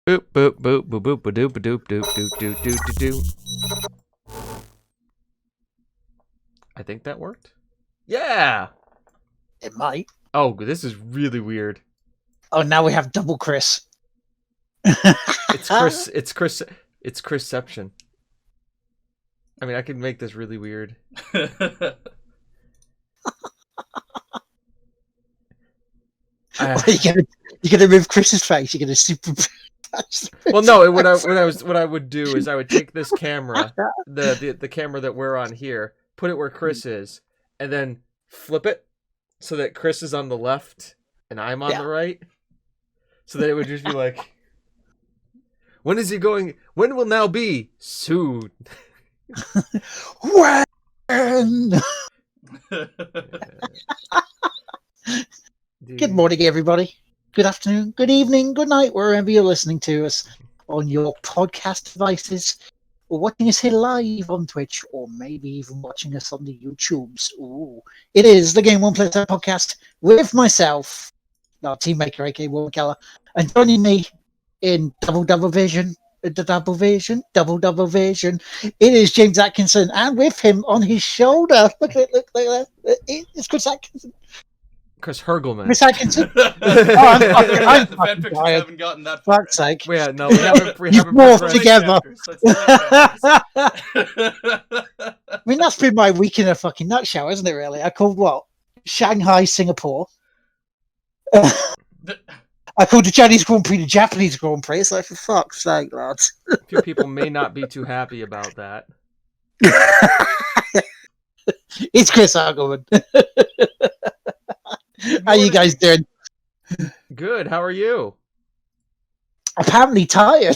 Boop boop boop boop boop boop doop doop doop doop doop doop doop doop. I think that worked. Yeah. It might. Oh, this is really weird. Oh, now we have double Chris. It's Chris. It's Chris. It's Chrisception. I mean, I could make this really weird. You're gonna move Chris's face. You're gonna super. Well, no. What I would do is I would take this camera, the camera that we're on here, put it where Chris is, and then flip it so that Chris is on the left and I'm on the right, so that it would just be like, when is he going? When will now be? Soon. When? Good morning, everybody. Good afternoon, good evening, good night, wherever you're listening to us on your podcast devices, or watching us here live on Twitch, or maybe even watching us on the YouTubes. Ooh. It is the Game One Playtime podcast with myself, our team maker, aka Warren Keller, and joining me in double vision. It is James Atkinson, and with him on his shoulder, look at that, it's Chris Atkinson. Chris Hergelman. Chris Atkinson. The fan pictures haven't gotten that far. Fuck's sake. Yeah, no, we haven't morphed together. I mean, that's been my week in a fucking nutshell, isn't it, really? I called what? Shanghai, Singapore. I called the Chinese Grand Prix the Japanese Grand Prix. It's like, for fuck's sake, lads. A few people may not be too happy about that. It's Chris Hagelman. How you guys doing? Good. How are you? Apparently tired.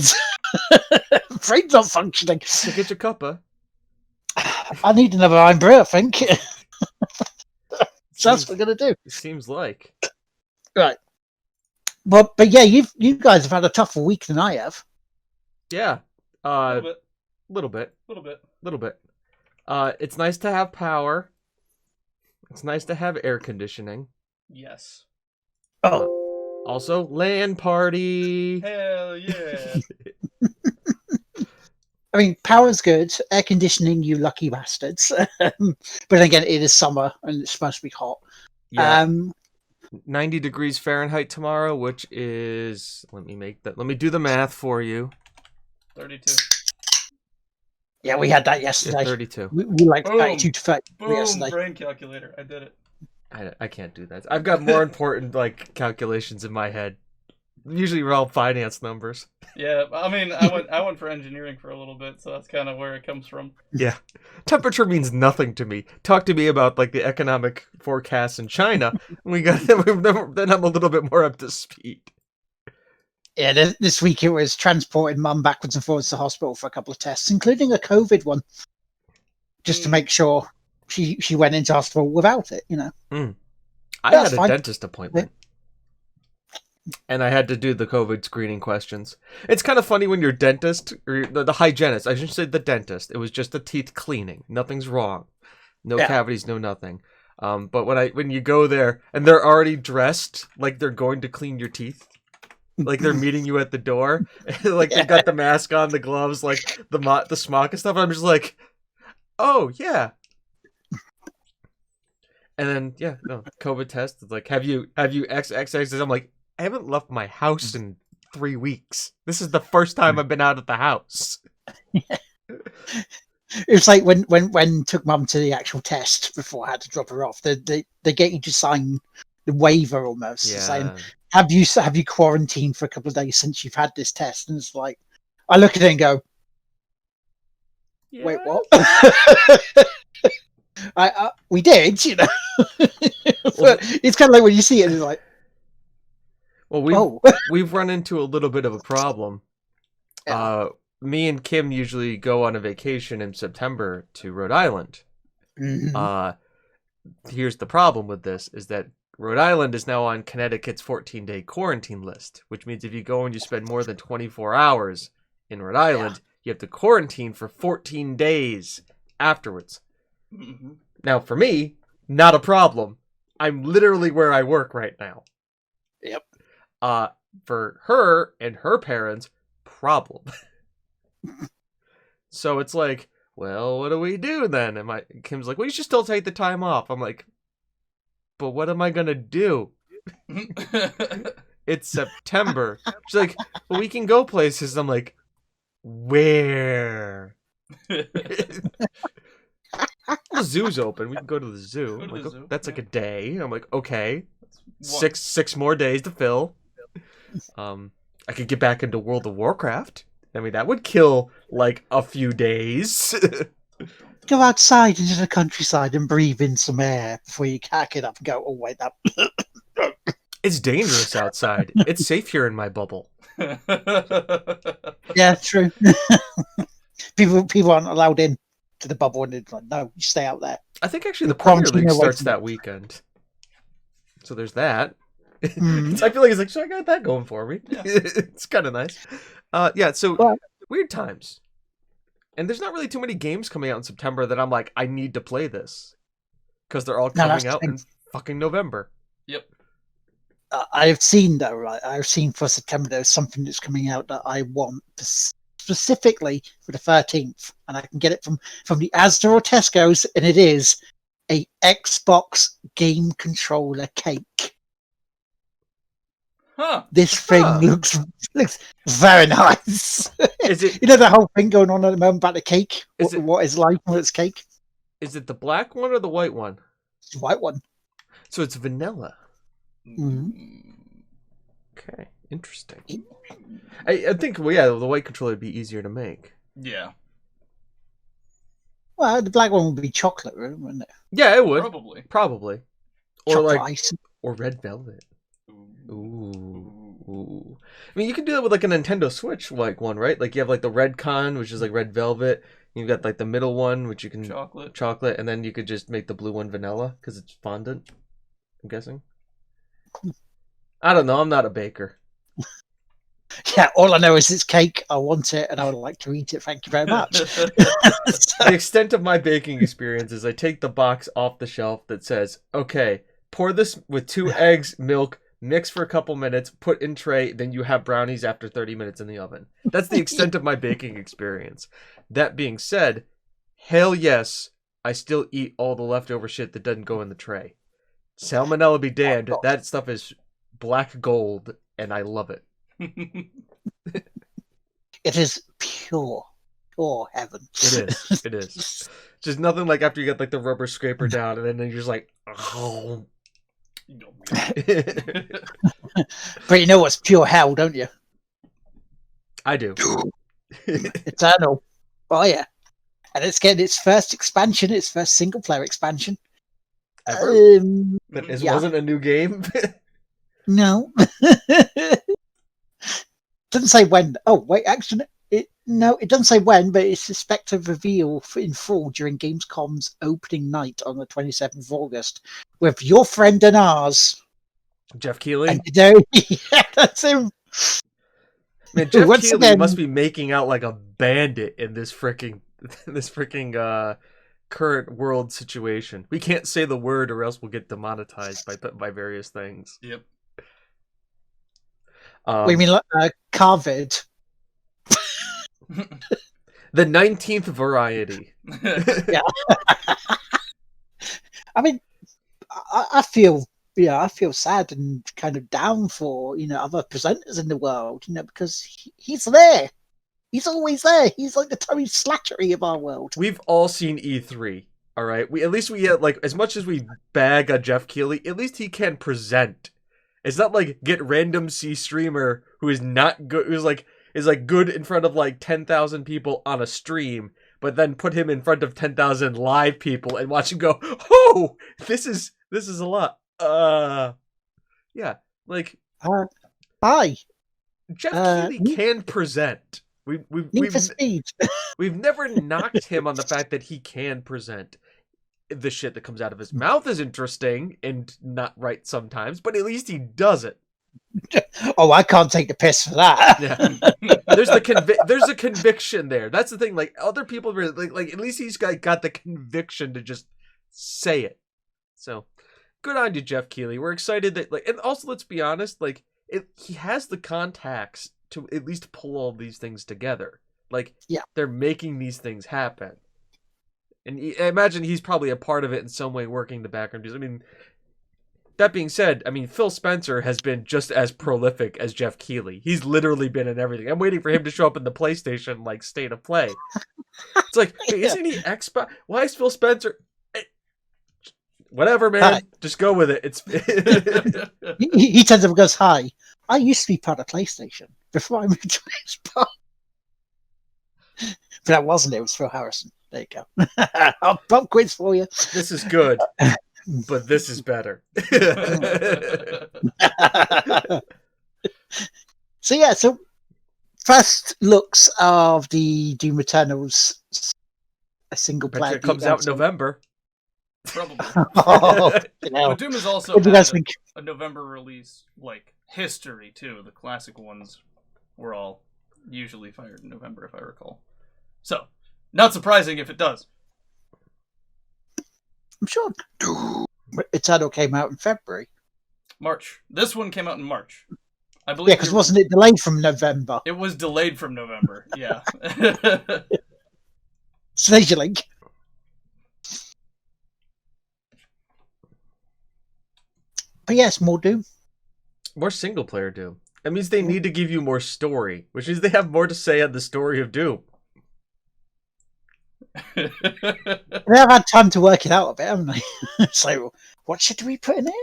Brain's not functioning. So get your cuppa. I need another iron brew, I think. So that's what we're gonna do. It seems like. Right. But yeah, you guys have had a tougher week than I have. Yeah. Little bit. It's nice to have power. It's nice to have air conditioning. Yes. Oh. Also, LAN party. Hell yeah. I mean, power's good. Air conditioning, you lucky bastards. But again, it is summer and it's supposed to be hot. Yeah. 90 degrees Fahrenheit tomorrow, which is... Let me do the math for you. 32. Yeah, we had that yesterday. Yeah, 32. We like 32 to 30 yesterday. Brain calculator. I did it. I can't do that. I've got more important calculations in my head. Usually we're all finance numbers. Yeah, I mean, I went for engineering for a little bit, so that's kind of where it comes from. Yeah. Temperature means nothing to me. Talk to me about the economic forecasts in China. Then I'm a little bit more up to speed. Yeah, this week it was transporting Mum backwards and forwards to the hospital for a couple of tests, including a COVID one, just to make sure she went into hospital without it, you know. I had a dentist appointment. And I had to do the COVID screening questions. It's kind of funny when your dentist, or the hygienist, I shouldn't say the dentist, it was just the teeth cleaning. Nothing's wrong. No cavities, no nothing. But when you go there and they're already dressed like they're going to clean your teeth, like they're meeting you at the door, like they've got the mask on, the gloves, like the smock and stuff, I'm just like, oh, yeah. And then, COVID test, it's like, have you XXX? I'm like, I haven't left my house in 3 weeks. This is the first time I've been out of the house. Yeah. It was like when took Mum to the actual test before I had to drop her off. They get you to sign the waiver almost, saying, have you quarantined for a couple of days since you've had this test? And it's like, I look at it and go, wait, what? We did, you know. But it's kind of like when you see it, it's like, well, we've run into a little bit of a problem. Yeah. Me and Kim usually go on a vacation in September to Rhode Island. Mm-hmm. Here's the problem with this, is that Rhode Island is now on Connecticut's 14-day quarantine list, which means if you go and you spend more than 24 hours in Rhode Island, you have to quarantine for 14 days afterwards. Mm-hmm. Now, for me, not a problem. I'm literally where I work right now. Yep. for her and her parents, problem. So it's like, well, what do we do then? And Kim's like, well, you should still take the time off. I'm like, but what am I gonna do? It's September. She's like, well, we can go places. I'm like, where? The zoo's open. We can go to the zoo. I'm like, oh, that's like a day. I'm like, okay, six more days to fill. I could get back into World of Warcraft. I mean, that would kill like a few days. Go outside into the countryside and breathe in some air before you cack it up and go, oh wait, that. It's dangerous outside. It's safe here in my bubble. Yeah, true. People aren't allowed in to the bubble, and it's like, no, you stay out there. I think actually the Premier League starts that weekend, so there's that. I feel like it's like, so I got that going for me. Yeah. It's kind of nice. Yeah. So weird times, and there's not really too many games coming out in September that I'm like, I need to play this because they're all coming out in fucking November. Yep. I've seen though, right? I've seen for September there's something that's coming out that I want specifically for the 13th, and I can get it from the Asda or Tesco's, and it is a Xbox game controller cake. Huh. This thing looks very nice. Is it? You know the whole thing going on at the moment about the cake? What is like when it's cake? Is it the black one or the white one? It's the white one. So it's vanilla. Mm-hmm. Okay, interesting. I think, well, yeah, the white controller would be easier to make. Yeah. Well, the black one would be chocolate, wouldn't it? Yeah, it would. Probably. Or chocolate like ice. Or red velvet. Ooh. I mean, you can do that with like a Nintendo Switch like one, right? Like you have like the red con, which is like red velvet. You've got like the middle one, which you can chocolate, and then you could just make the blue one vanilla because it's fondant. I'm guessing. I don't know. I'm not a baker. Yeah, all I know is it's cake. I want it, and I would like to eat it. Thank you very much. The extent of my baking experience is I take the box off the shelf that says, okay, pour this with 2 eggs, milk, mix for a couple minutes, put in tray, then you have brownies after 30 minutes in the oven. That's the extent of my baking experience. That being said, hell yes, I still eat all the leftover shit that doesn't go in the tray. Salmonella be damned. That stuff is black gold, and I love it. It is pure heaven. It is. Just nothing like after you get like the rubber scraper down, and then you're just like, oh. But you know what's pure hell, don't you? I do. Eternal. Oh yeah. And it's getting its first expansion, its first single player expansion. Ever? That wasn't a new game? No. Doesn't say when. Oh wait, actually, it doesn't say when, but it's expected to reveal in full during Gamescom's opening night on the 27th of August with your friend and ours, Jeff Keighley. And you know, yeah, that's him. Man, Jeff Keighley must be making out like a bandit in this freaking current world situation. We can't say the word or else we'll get demonetized by various things. Yep. We mean Carvid. The 19th variety. Yeah. I mean, I feel sad and kind of down for other presenters in the world, because he's there. He's always there. He's like the Tony Slattery of our world. We've all seen E3, all right? At least we get, like, as much as we bag on Jeff Keighley, at least he can present. It's not like get random C streamer who is not good, is good in front of like 10,000 people on a stream, but then put him in front of 10,000 live people and watch him go, oh, this is a lot. Yeah, like hi. Jeff Keighley can present. We've never knocked him on the fact that he can present. The shit that comes out of his mouth is interesting and not right sometimes, but at least he does it. Oh, I can't take the piss for that. Yeah. There's a conviction there. That's the thing. Like other people, like at least he's got the conviction to just say it. So good on you, Jeff Keighley. We're excited that and also let's be honest, like he has the contacts to at least pull all these things together. Like, yeah, they're making these things happen. And I imagine he's probably a part of it in some way, working the background. I mean, that being said, I mean, Phil Spencer has been just as prolific as Jeff Keighley. He's literally been in everything. I'm waiting for him to show up in the PlayStation, like, State of Play. It's like, hey, isn't he Xbox? Why is Phil Spencer... Whatever, man. Hi. Just go with it. It's he turns up and goes, "Hi, I used to be part of PlayStation before I moved to Xbox." But that wasn't it. It was Phil Harrison. There you go. I'll pop quiz for you. This is good, but this is better. So first looks of the Doom Eternals, a single player. It comes out in November. Probably. But Doom is also what do you guys think? a November release, like history too. The classic ones were all usually fired in November, if I recall. So, not surprising if it does. I'm sure Eternal came out in February. March. This one came out in March. I believe. Yeah, because wasn't it delayed from November? It was delayed from November. Yeah. Stage link. But yes, more Doom. More single player Doom. That means they need to give you more story, which means they have more to say on the story of Doom. They have had time to work it out a bit, haven't they? So, what should we put in it?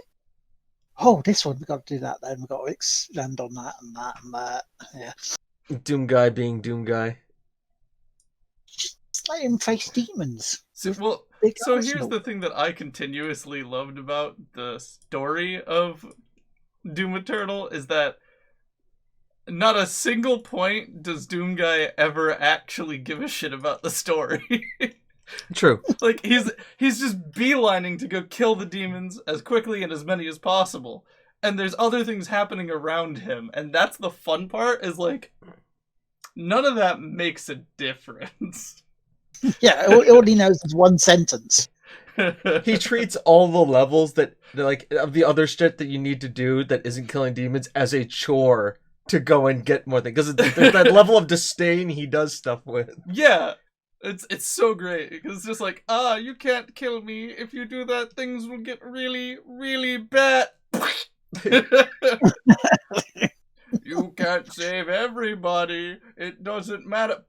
Oh, this one, we've got to do that then. We've got to expand on that and that and that. Yeah. Doom Guy being Doom Guy. Just let him face demons. So here's the thing that I continuously loved about the story of Doom Eternal is that not a single point does Doom Guy ever actually give a shit about the story. True. Like, he's just beelining to go kill the demons as quickly and as many as possible. And there's other things happening around him. And that's the fun part, is like, none of that makes a difference. Yeah, all he knows is one sentence. He treats all the levels that, like, of the other shit that you need to do that isn't killing demons as a chore to go and get more things. Because there's that level of disdain he does stuff with. Yeah. It's so great, because it's just like, you can't kill me. If you do that, things will get really, really bad. You can't save everybody. It doesn't matter.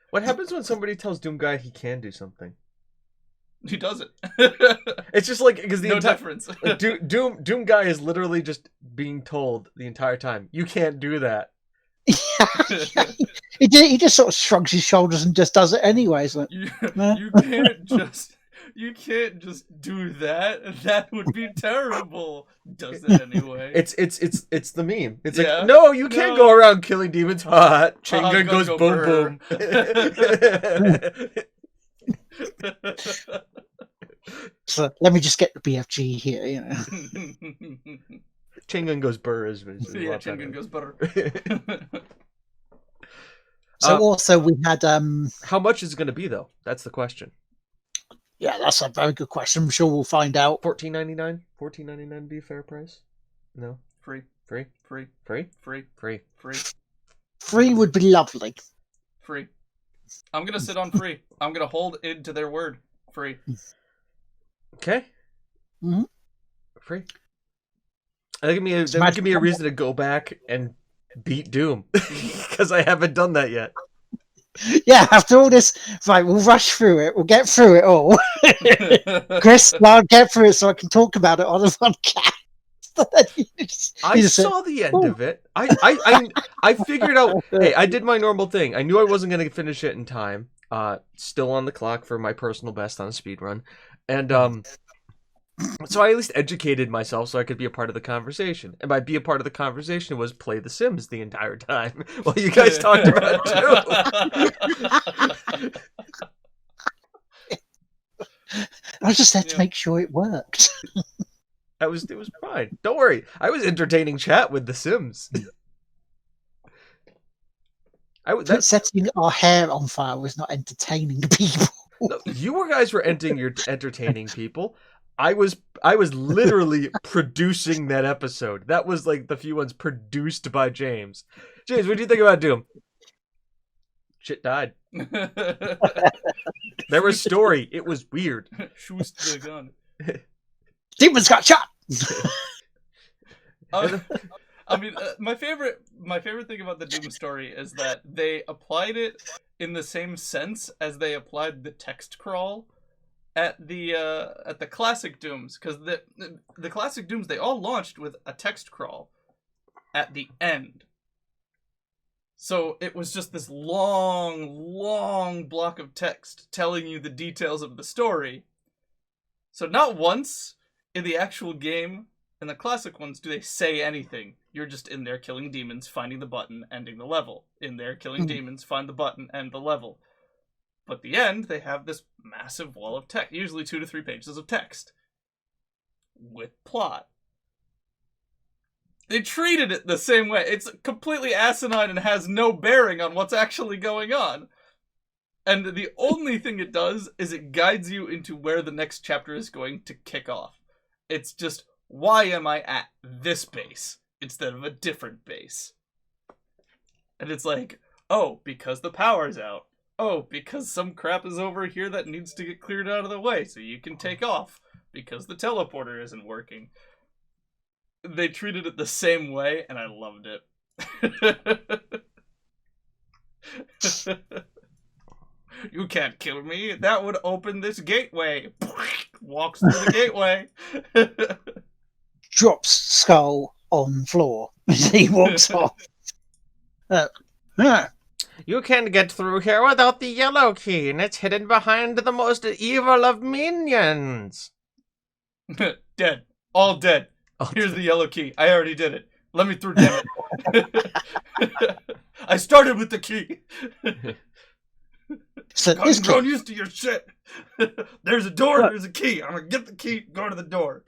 What happens when somebody tells Doom Guy he can do something? He does it. It's just like, because the no entire difference. Doom Guy is literally just being told the entire time, you can't do that. He just sort of shrugs his shoulders and just does it anyway. Like, you can't just do that. That would be terrible. Does it anyway. It's the meme. It's like, no, you can't go around killing demons. Hot. Chain gun goes boom boom. So let me just get the BFG here, you know. Chain gun goes burr is yeah, chain gun goes burr. So also we had how much is it going to be though? That's the question. Yeah, that's a very good question. I'm sure we'll find out. $14.99? $14.99 be a fair price? No. Free. Free? Free. Free? Free. Free. Free. Free would be lovely. Free. I'm gonna sit on free. I'm gonna hold it to their word. Free. Okay. Mm-hmm. Free. That'll give me a reason to go back and beat Doom. Because I haven't done that yet. Yeah, after all this, right, we'll rush through it. We'll get through it all. Chris, I'll get through it so I can talk about it on the podcast. I saw the end of it. I figured out, hey, I did my normal thing. I knew I wasn't going to finish it in time. Still on the clock for my personal best on a speed run. And so I at least educated myself so I could be a part of the conversation. And by be a part of the conversation was play The Sims the entire time while you guys talked about Doom. I just had to make sure it worked. It was fine. Don't worry. I was entertaining chat with The Sims. Setting our hair on fire was not entertaining people. No, you guys were entertaining people. I was literally producing that episode. That was like the few ones produced by James. James, what do you think about Doom? Shit died. There was story. It was weird. Shoot the gun. Demons got shot. I mean, my favorite thing about the Doom story is that they applied it in the same sense as they applied the text crawl at the classic Dooms, because the classic Dooms, they all launched with a text crawl at the end. So it was just this long block of text telling you the details of the story. So not once in the actual game, in the classic ones, do they say anything. You're just in there killing demons, finding the button, ending the level. In there killing demons, find the button, end the level. But at the end, they have this massive wall of text, usually 2 to 3 pages of text, with plot. They treated it the same way. It's completely asinine and has no bearing on what's actually going on. And the only thing it does is it guides you into where the next chapter is going to kick off. It's just, why am I at this base instead of a different base? And it's like, oh, because the power's out. Oh, because some crap is over here that needs to get cleared out of the way so you can take off. Because the teleporter isn't working. They treated it the same way, and I loved it. You can't kill me. That would open this gateway. Walks through the gateway. Drops skull on floor as he walks off. You can't get through here without the yellow key, and it's hidden behind the most evil of minions. Dead. All dead. Here's the yellow key. I already did it. Let me through, damn it. I started with the key. So I'm grown used to your shit. There's a door, there's a key. I'm gonna get the key, go to the door.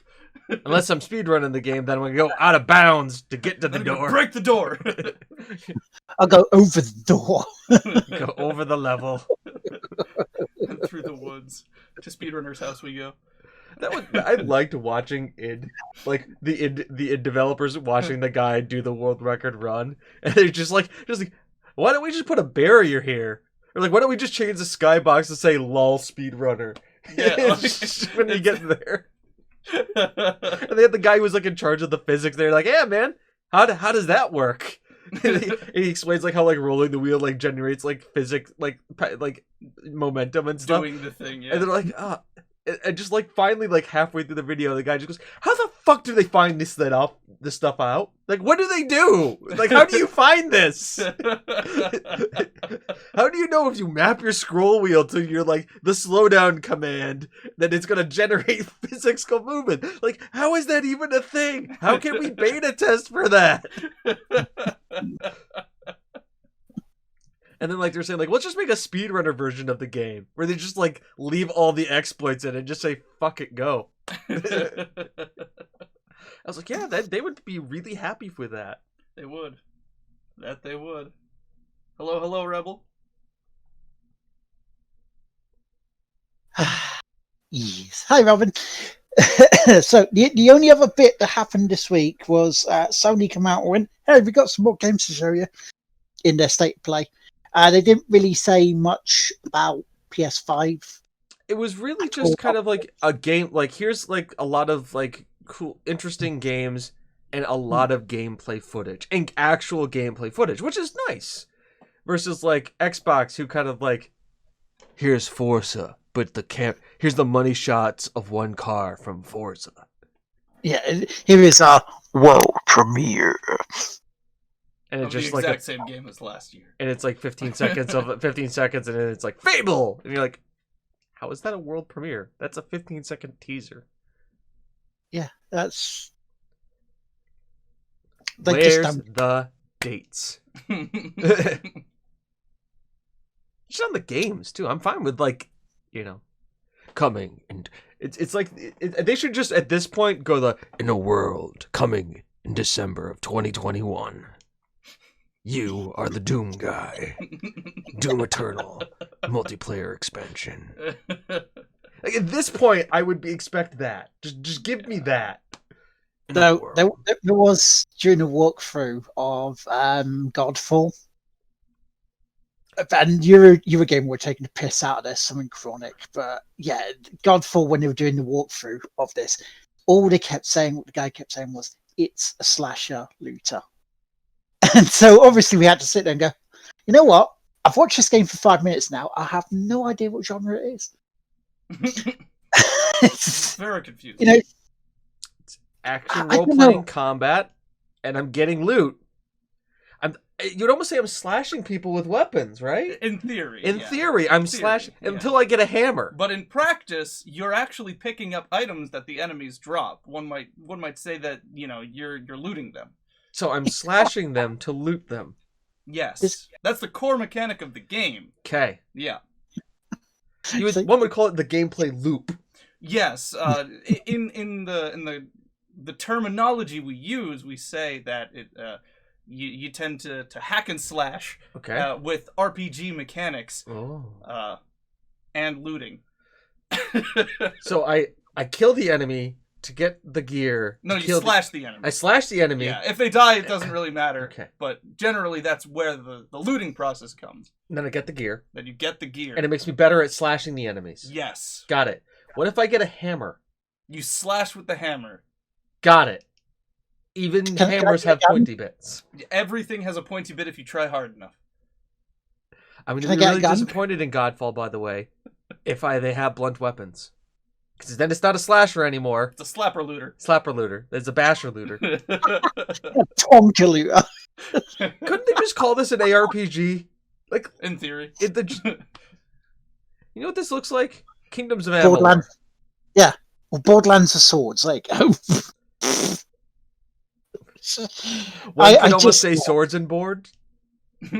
Unless I'm speedrunning the game, then I'm gonna go out of bounds to get to the door. Break the door. I'll go over the door. Go over the level. And through the woods. To speedrunner's house we go. I liked watching the id developers watching the guy do the world record run, and they're just like, why don't we just put a barrier here? Or like, why don't we just change the skybox to say "lol speedrunner"? Yeah, when you get there. And they had the guy who was like in charge of the physics. They're like, yeah, man, how does that work? And he explains like how like rolling the wheel like generates like physics like momentum and stuff. Doing the thing, yeah. And they're like, and just like finally like halfway through the video, the guy just goes, "How the fuck do they find this stuff out? Like, what do they do? Like, how do you find this? How do you know if you map your scroll wheel to your like the slowdown command that it's gonna generate physical movement? Like, how is that even a thing? How can we beta test for that?" And then, like, they're saying, like, let's just make a speedrunner version of the game where they just, like, leave all the exploits in and just say, fuck it, go. I was like, yeah, they would be really happy with that. They would. That they would. Hello, Rebel. Yes. Hi, Robin. So, the only other bit that happened this week was Sony come out and went, hey, we've got some more games to show you in their state of play. They didn't really say much about PS5. It was really just kind of like a game. Like, here's like a lot of like cool, interesting games and a lot of gameplay footage and actual gameplay footage, which is nice. Versus like Xbox, who kind of like, here's Forza, but here's the money shots of one car from Forza. Yeah, here is our world premiere. And it's just the like exact same game as last year. And it's like 15 seconds and then it's like Fable, and you're like, how is that a world premiere? That's a 15-second teaser. Yeah, that's. Where's the dates? Just on the games too. I'm fine with like, coming, and it's like they should just at this point go in a world coming in December of 2021. You are the Doom guy. Doom Eternal multiplayer expansion. Like, at this point, I would expect that. Just give me that. There was during the walkthrough of Godfall, and you again were taking the piss out of this, something chronic, but yeah, Godfall, when they were doing the walkthrough of this, all they kept saying, what the guy kept saying was, "It's a slasher looter," and so obviously we had to sit there and go, you know what? I've watched this game for 5 minutes now. I have no idea what genre it is. It's very confusing. You know, it's action role-playing combat, and I'm getting loot. You'd almost say I'm slashing people with weapons, right? In theory. In theory, I'm slashing until I get a hammer. But in practice, you're actually picking up items that the enemies drop. One might say that, you're looting them. So I'm slashing them to loot them. Yes. That's the core mechanic of the game. Okay. Yeah. One would call it the gameplay loop. Yes. In the terminology we use, we say that it you tend to hack and slash with RPG mechanics and looting. So I kill the enemy to get the gear. No, you slash the enemy. I slash the enemy. Yeah, if they die, it doesn't really matter. Okay. But generally, that's where the looting process comes. And then I get the gear. Then you get the gear. And it makes me better at slashing the enemies. Yes. Got it. What if I get a hammer? You slash with the hammer. Got it. Even hammers have pointy bits. Everything has a pointy bit if you try hard enough. I'm going to be really disappointed in Godfall, by the way, if they have blunt weapons. Because then it's not a slasher anymore. It's a slapper looter. Slapper looter. It's a basher looter. Tonka looter. Couldn't they just call this an ARPG? Like, in theory. You know what this looks like? Kingdoms of Amalur. Borderlands. Yeah. Well, Borderlands are swords. Like, One can almost say swords and board. Yeah.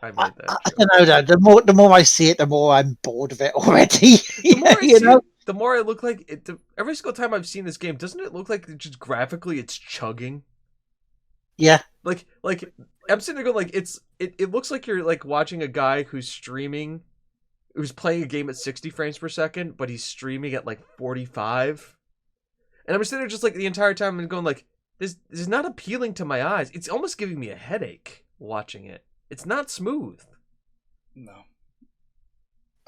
I made that. I don't know. The more I see it, the more I'm bored of it already. The more I look like it. Every single time I've seen this game, doesn't it look like just graphically it's chugging? Yeah. Like I'm sitting there going like it looks like you're like watching a guy who's streaming, who's playing a game at 60 frames per second, but he's streaming at like 45. And I'm sitting there just like the entire time and going like, this is not appealing to my eyes. It's almost giving me a headache watching it. It's not smooth. No.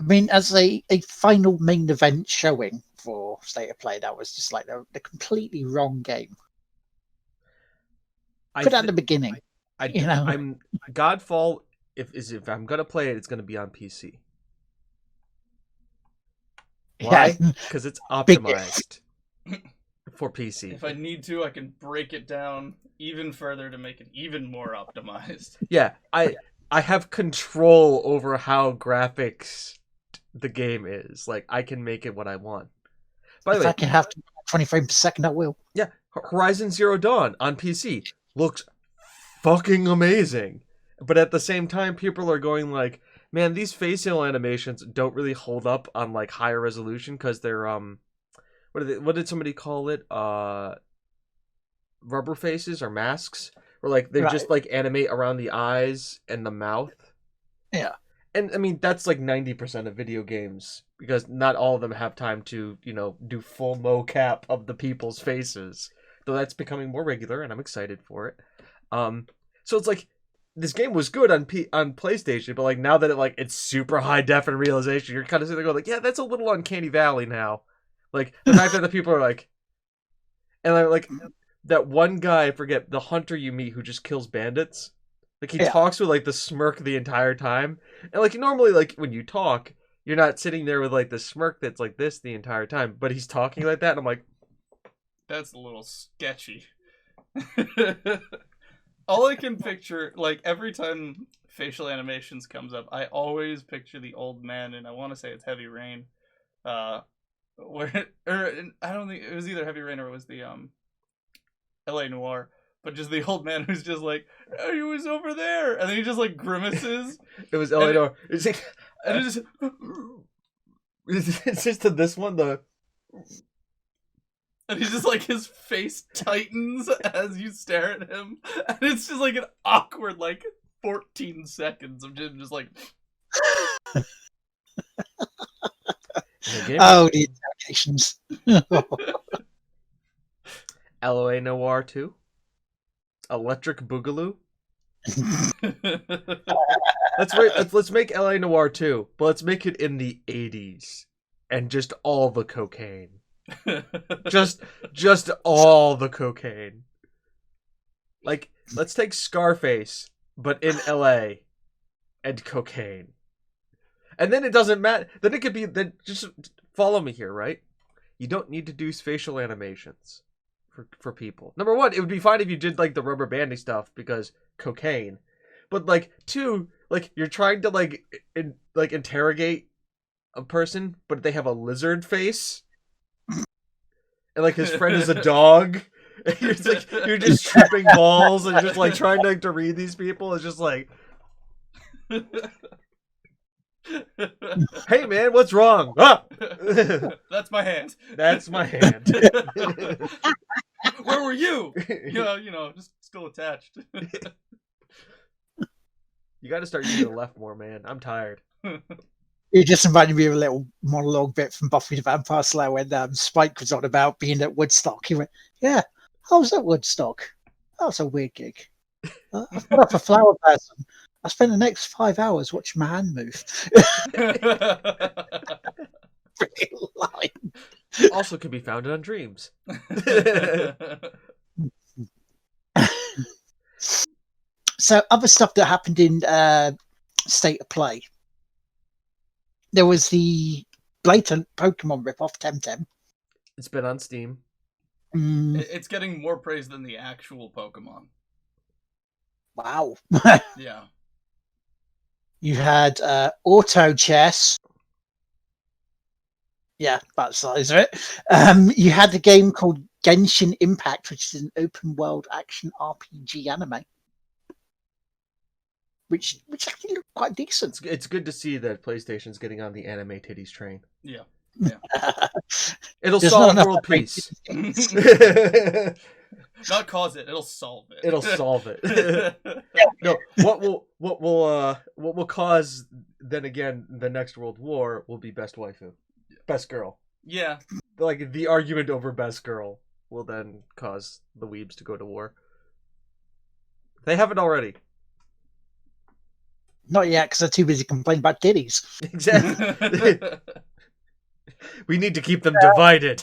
I mean, as a final main event showing for State of Play, that was just like the completely wrong game. Put it at the beginning. I'm Godfall. If I'm gonna play it, it's gonna be on PC. Why? Because it's optimized for PC. If I need to, I can break it down even further to make it even more optimized. Yeah, I have control over how graphics the game is. Like, I can make it what I want. By the way, if I can have 20 frames per second, I will. Yeah, Horizon Zero Dawn on PC looks fucking amazing. But at the same time, people are going like, man, these facial animations don't really hold up on like higher resolution because they're what did somebody call it? Rubber faces or masks, or like they just like animate around the eyes and the mouth. Yeah. And I mean that's like 90% of video games because not all of them have time to, do full mocap of the people's faces. Though that's becoming more regular and I'm excited for it. So it's like this game was good on PlayStation, but like now that it's super high def and realization, you're kind of sitting there going like, yeah, that's a little uncanny valley now. Like the fact that the people are like, and like that one guy, I forget, the hunter you meet who just kills bandits. Like he talks with like the smirk the entire time, and like normally like when you talk, you're not sitting there with like the smirk that's like this the entire time, but he's talking like that, and I'm like, that's a little sketchy. All I can picture, like every time facial animations comes up, I always picture the old man, and I want to say it's Heavy Rain, I don't think it was either Heavy Rain or it was the LA Noire, but just the old man who's just like, oh, he was over there, and then he just like grimaces. It was LA Noire. It's like, and it just it's just to this one and he's just like his face tightens as you stare at him, and it's just like an awkward like 14 seconds of him just like. Oh, the interrogations. LA Noir 2? Electric Boogaloo? Let's make LA Noir 2, but let's make it in the 80s. And just all the cocaine. Just all the cocaine. Like, let's take Scarface, but in LA, and cocaine. And then it doesn't matter. Then it could be, then just follow me here, right? You don't need to do facial animations for people. Number one, it would be fine if you did like the rubber banding stuff because cocaine. But like, two, like you're trying to like interrogate a person, but they have a lizard face. And like his friend is a dog. You're just tripping balls and just like trying to read these people. It's just like, hey man, what's wrong? Ah! That's my hand. That's my hand. Where were you? Just still attached. You got to start using the left more, man. I'm tired. You just reminded me of a little monologue bit from Buffy the Vampire Slayer when Spike was on about being at Woodstock. He went, "Yeah, I was at Woodstock. That was a weird gig. I put up a flower person. I spent the next 5 hours watching my hand move." Also can be found on Dreams. So other stuff that happened in State of Play. There was the blatant Pokemon ripoff Temtem. It's been on Steam. It's getting more praise than the actual Pokemon. Wow. Yeah. You had Auto Chess. Yeah, that's the size of it. You had a game called Genshin Impact, which is an open world action RPG anime. Which actually looked quite decent. It's good to see that PlayStation's getting on the anime titties train. Yeah. It'll solve world peace. Not cause it. It'll solve it. It'll solve it. No, what will cause then again the next world war will be best waifu, best girl. Yeah. Like the argument over best girl will then cause the weebs to go to war. They haven't already. Not yet, because they're too busy complaining about titties. Exactly. We need to keep them divided.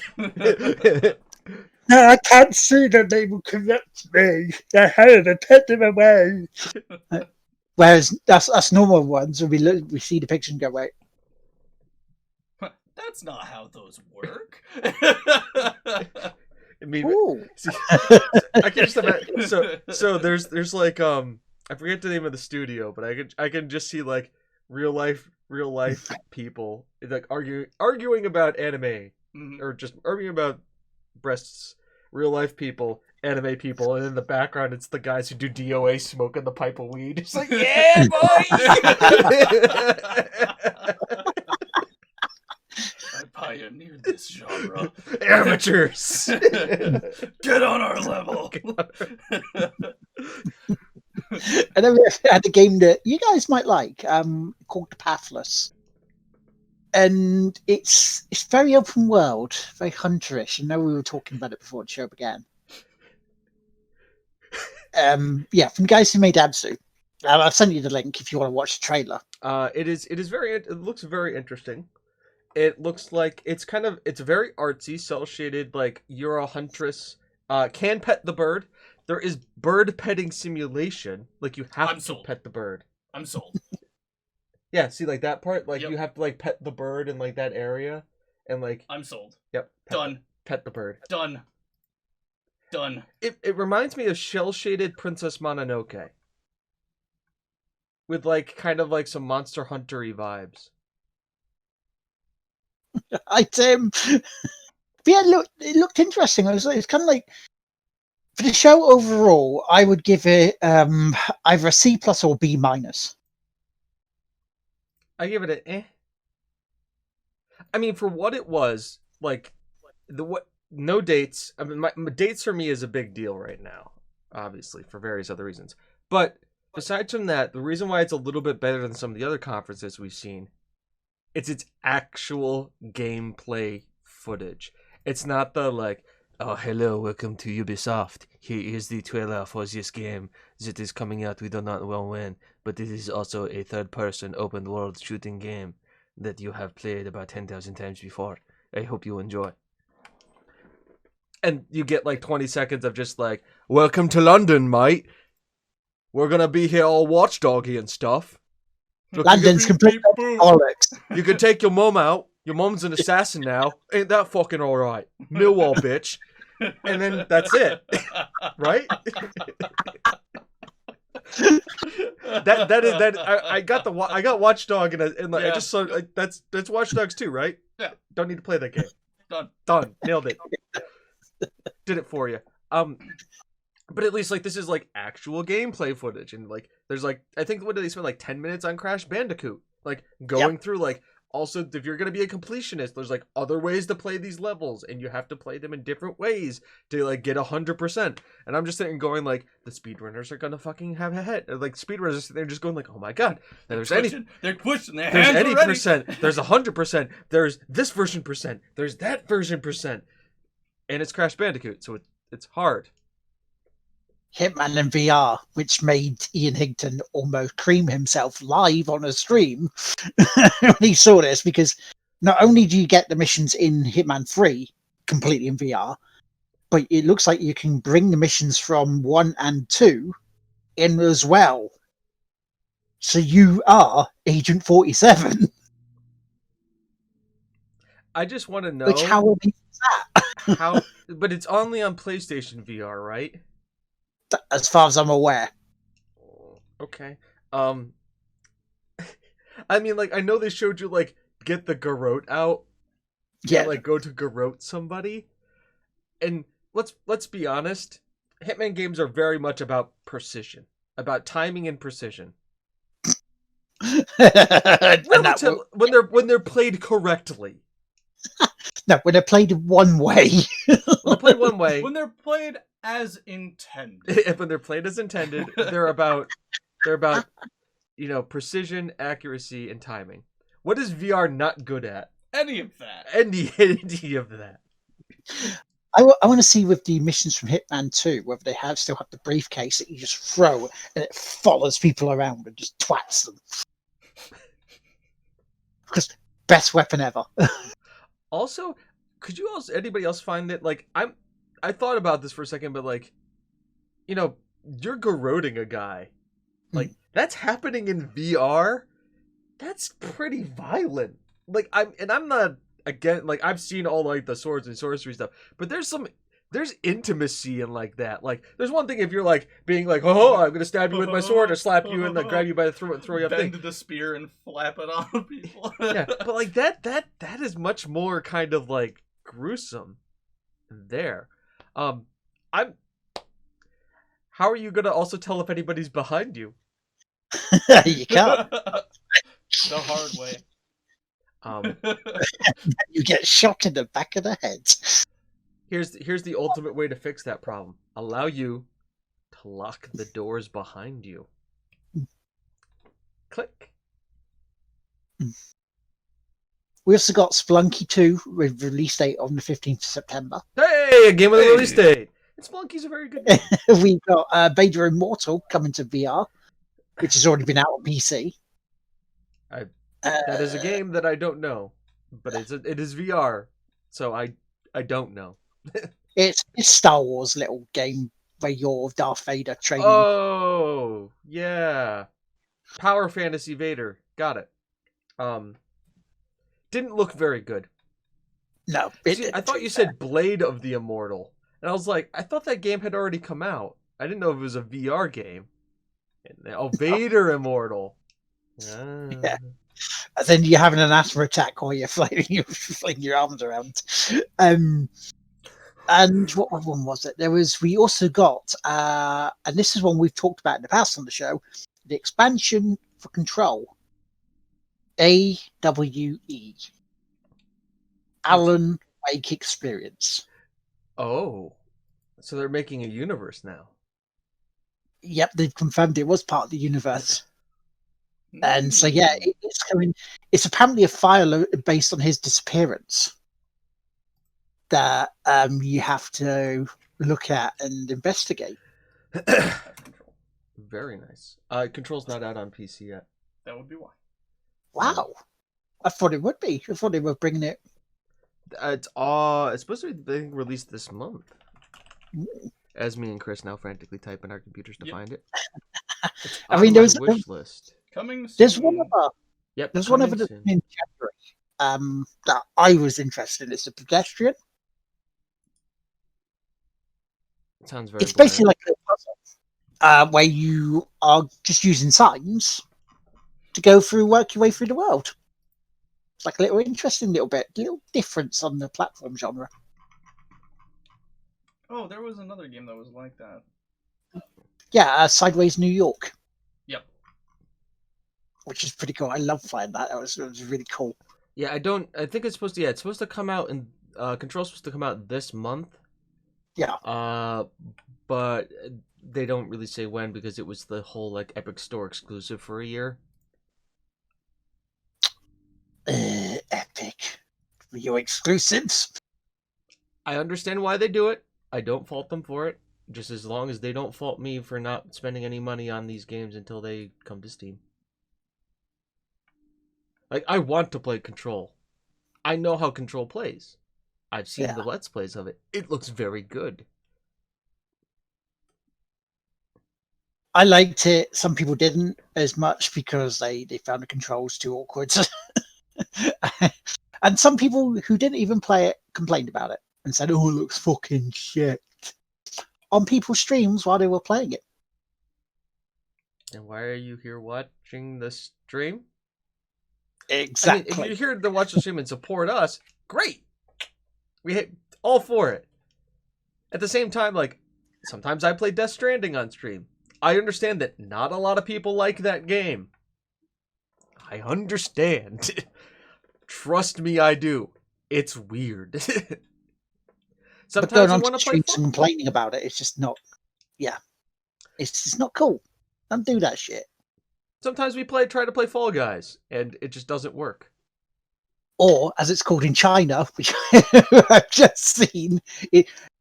No, I can't see that they will correct me. They're having to take them away. Whereas us normal ones, we see the picture and go, wait. That's not how those work. I mean, see, I can just imagine. So there's like I forget the name of the studio, but I can just see like real life people like arguing about anime or just arguing about breasts. Real life people, anime people, and in the background it's the guys who do DOA smoking the pipe of weed. It's like, yeah, boy. I pioneered this genre. Amateurs, get on our level. And then we had a game that you guys might like, called Pathless. And it's very open world, very hunterish. I know we were talking about it before the show began. From the guys who made Abzu. I'll send you the link if you want to watch the trailer. It looks very interesting. It looks like it's very artsy, cel shaded, like you're a huntress. Can pet the bird. There is bird petting simulation. Like you have to pet the bird. I'm sold. Yeah, see, like that part, like you have to like pet the bird in like that area, and like I'm sold. Yep. Done. Pet the bird. Done. It reminds me of shell shaded Princess Mononoke, with like kind of like some Monster Hunter-y vibes. Yeah, it looked interesting. It's kind of like for the show overall, I would give it either a C+ or B-. I give it an eh. I mean, for what it was, like no dates. I mean, my dates for me is a big deal right now, obviously for various other reasons. But Aside from that, the reason why it's a little bit better than some of the other conferences we've seen, it's its actual gameplay footage. It's not the like, oh hello, welcome to Ubisoft. Here is the trailer for this game that is coming out. We do not know when, but it is also a third-person open-world shooting game that you have played about 10,000 times before. I hope you enjoy. And you get like 20 seconds of just like, welcome to London, mate. We're gonna be here all watchdoggy and stuff. Look, London's complete bollocks. You can take your mum out. Your mum's an assassin now. Ain't that fucking alright? Millwall, bitch. And then that's it. Right? I got Watchdog and like, I just saw like, that's Watch Dogs 2, right? Yeah. Don't need to play that game. Done. Nailed it. Did it for you. But at least like this is like actual gameplay footage, and like there's like I think what did they spend like 10 minutes on Crash Bandicoot, like going through like also if you're gonna be a completionist, there's like other ways to play these levels, and you have to play them in different ways to like get 100%. And I'm just sitting going like the speedrunners are gonna fucking have a head. Like speedrunners, they're just going like, oh my god, they're pushing their there's hands any already. percent, there's 100%, there's this version percent, there's that version percent, and it's Crash Bandicoot, so it's hard. Hitman in VR, which made Ian Higton almost cream himself live on a stream when he saw this, because not only do you get the missions in Hitman 3 completely in VR, but it looks like you can bring the missions from 1 and 2 in as well. So you are Agent 47. I just want to know Which how amazing is that? how, but it's only on PlayStation VR, right? As far as I'm aware. Okay. I mean, like, I know they showed you, like, get the garrote out. Yeah. Like, go to garrote somebody. And let's be honest. Hitman games are very much about precision. About timing and precision. When they're played correctly. No, when they're played one way. When they're played one way. When they're played as intended. When they're played as intended, they're about precision, accuracy, and timing. What is VR not good at? Any of that. Any of that. I want to see with the missions from Hitman 2 whether they still have the briefcase that you just throw and it follows people around and just twats them. Because best weapon ever. Also, anybody else find that like I thought about this for a second, but like, you're garroting a guy. Like, that's happening in VR. That's pretty violent. Like, I'm not again, like, I've seen all like the swords and sorcery stuff, but there's intimacy in like that. Like, there's one thing if you're like being like, oh, I'm gonna stab you with my sword or slap you and like grab you by the throat and throw you up. Bend the spear and flap it on people. Yeah, but like that is much more kind of like gruesome there. How are you gonna also tell if anybody's behind you? You can't. The hard way. You get shot in the back of the head. Here's the ultimate way to fix that problem. Allow you to lock the doors behind you. Click. We also got Spelunky 2 with release date on the 15th of September. Hey, a game with a release date. And Spelunky's a very good game. We got Vader Immortal coming to VR, which has already been out on PC. That is a game that I don't know, but it is VR, so I don't know. It's Star Wars little game where you're Darth Vader training. Oh yeah, Power Fantasy Vader. Got it. Didn't look very good. No, I thought you said Blade of the Immortal, and I was like, I thought that game had already come out. I didn't know if it was a VR game. Vader Immortal. Yeah. And then you're having an asthma attack while you're flailing your arms around. And what one was it? We also got, and this is one we've talked about in the past on the show, the expansion for Control. AWE. Alan Wake Experience. Oh. So they're making a universe now. Yep, they've confirmed it was part of the universe. And so, yeah, it's coming. It's apparently a file based on his disappearance that you have to look at and investigate. Very nice. Control's not out on PC yet. That would be why. Wow. I thought it would be. I thought they were bringing it. It's supposed to be being released this month. As me and Chris now frantically type in our computers to find it. I mean, there's wish list. Coming soon. There's one other. Yep. There's one other in January. That I was interested in. It's a pedestrian. It sounds very. It's basically like a puzzle, where you are just using signs to work your way through the world. It's like a little interesting little difference on the platform genre. Oh, there was another game that was like that. Yeah, Sideways New York. Yep. Which is pretty cool. I love playing that. It was really cool. Yeah, I think it's supposed to. Yeah, it's supposed to come out in. Control's supposed to come out this month. Yeah. But they don't really say when because it was the whole like Epic Store exclusive for a year. Epic. Your exclusives. I understand why they do it. I don't fault them for it. Just as long as they don't fault me for not spending any money on these games until they come to Steam. Like, I want to play Control. I know how Control plays. I've seen the Let's Plays of it. It looks very good. I liked it. Some people didn't as much because they found the controls too awkward. And some people who didn't even play it complained about it and said, "Oh, it looks fucking shit," on people's streams while they were playing it. And why are you here watching the stream? Exactly. I mean, if you're here to watch the stream and support us, great. We hit all for it. At the same time, like, sometimes I play Death Stranding on stream. I understand that not a lot of people like that game. I understand. Trust me, I do. It's weird. Sometimes but going on to streams and complaining about it, it's just not. Yeah, it's just not cool. Don't do that shit. Sometimes we try to play Fall Guys, and it just doesn't work. Or, as it's called in China, which I've just seen,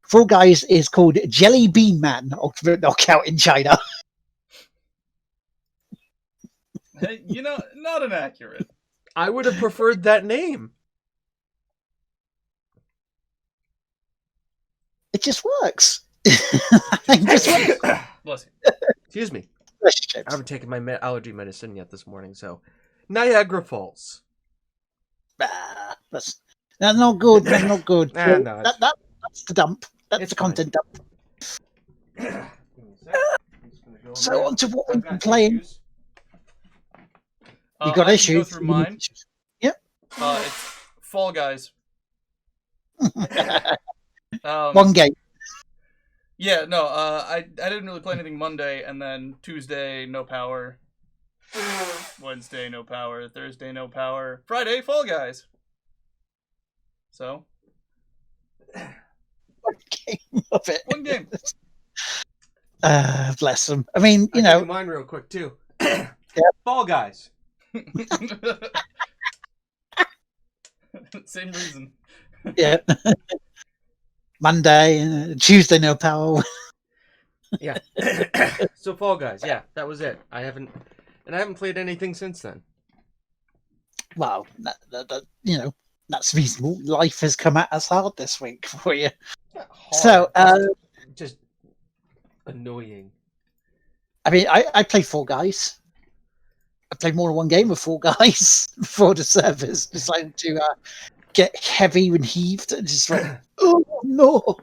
Fall Guys is called Jelly Bean Man Ultimate Knockout in China. Hey, not inaccurate. I would have preferred that name. It just works. It just works. Bless you. Excuse me. I haven't taken my allergy medicine yet this morning, so Niagara Falls. That's not good. That's not good. No, that's the dump. That's the content dump. So on to what we've been playing. You got issues? Go through mine. Yep. It's Fall Guys. One game. Yeah, no, I didn't really play anything Monday, and then Tuesday, no power. Wednesday, no power. Thursday, no power. Friday, Fall Guys. So. One game of it. One game. Bless them. I mean, you know. Mine real quick, too. Yep. Fall Guys. Same reason. Yeah. Monday, Tuesday, no power. Yeah. So Fall Guys, yeah, that was it. I haven't played anything since then. Well, that's reasonable. Life has come at us hard this week for you. So, just annoying. I mean, I played Fall Guys. I played more than one game of Fall Guys before the servers decided to get heavy and heaved and just like, oh no,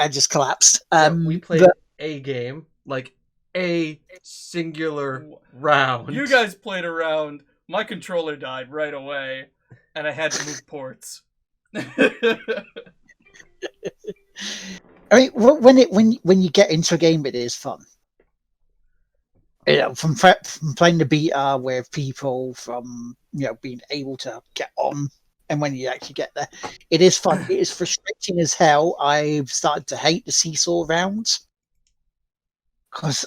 I just collapsed. We played a game, like a singular round. You guys played a round. My controller died right away, and I had to move ports. I mean, when you get into a game, it is fun. You know, from playing the beta with people, from being able to get on, and when you actually get there, it is fun. It is frustrating as hell. I've started to hate the seesaw rounds Because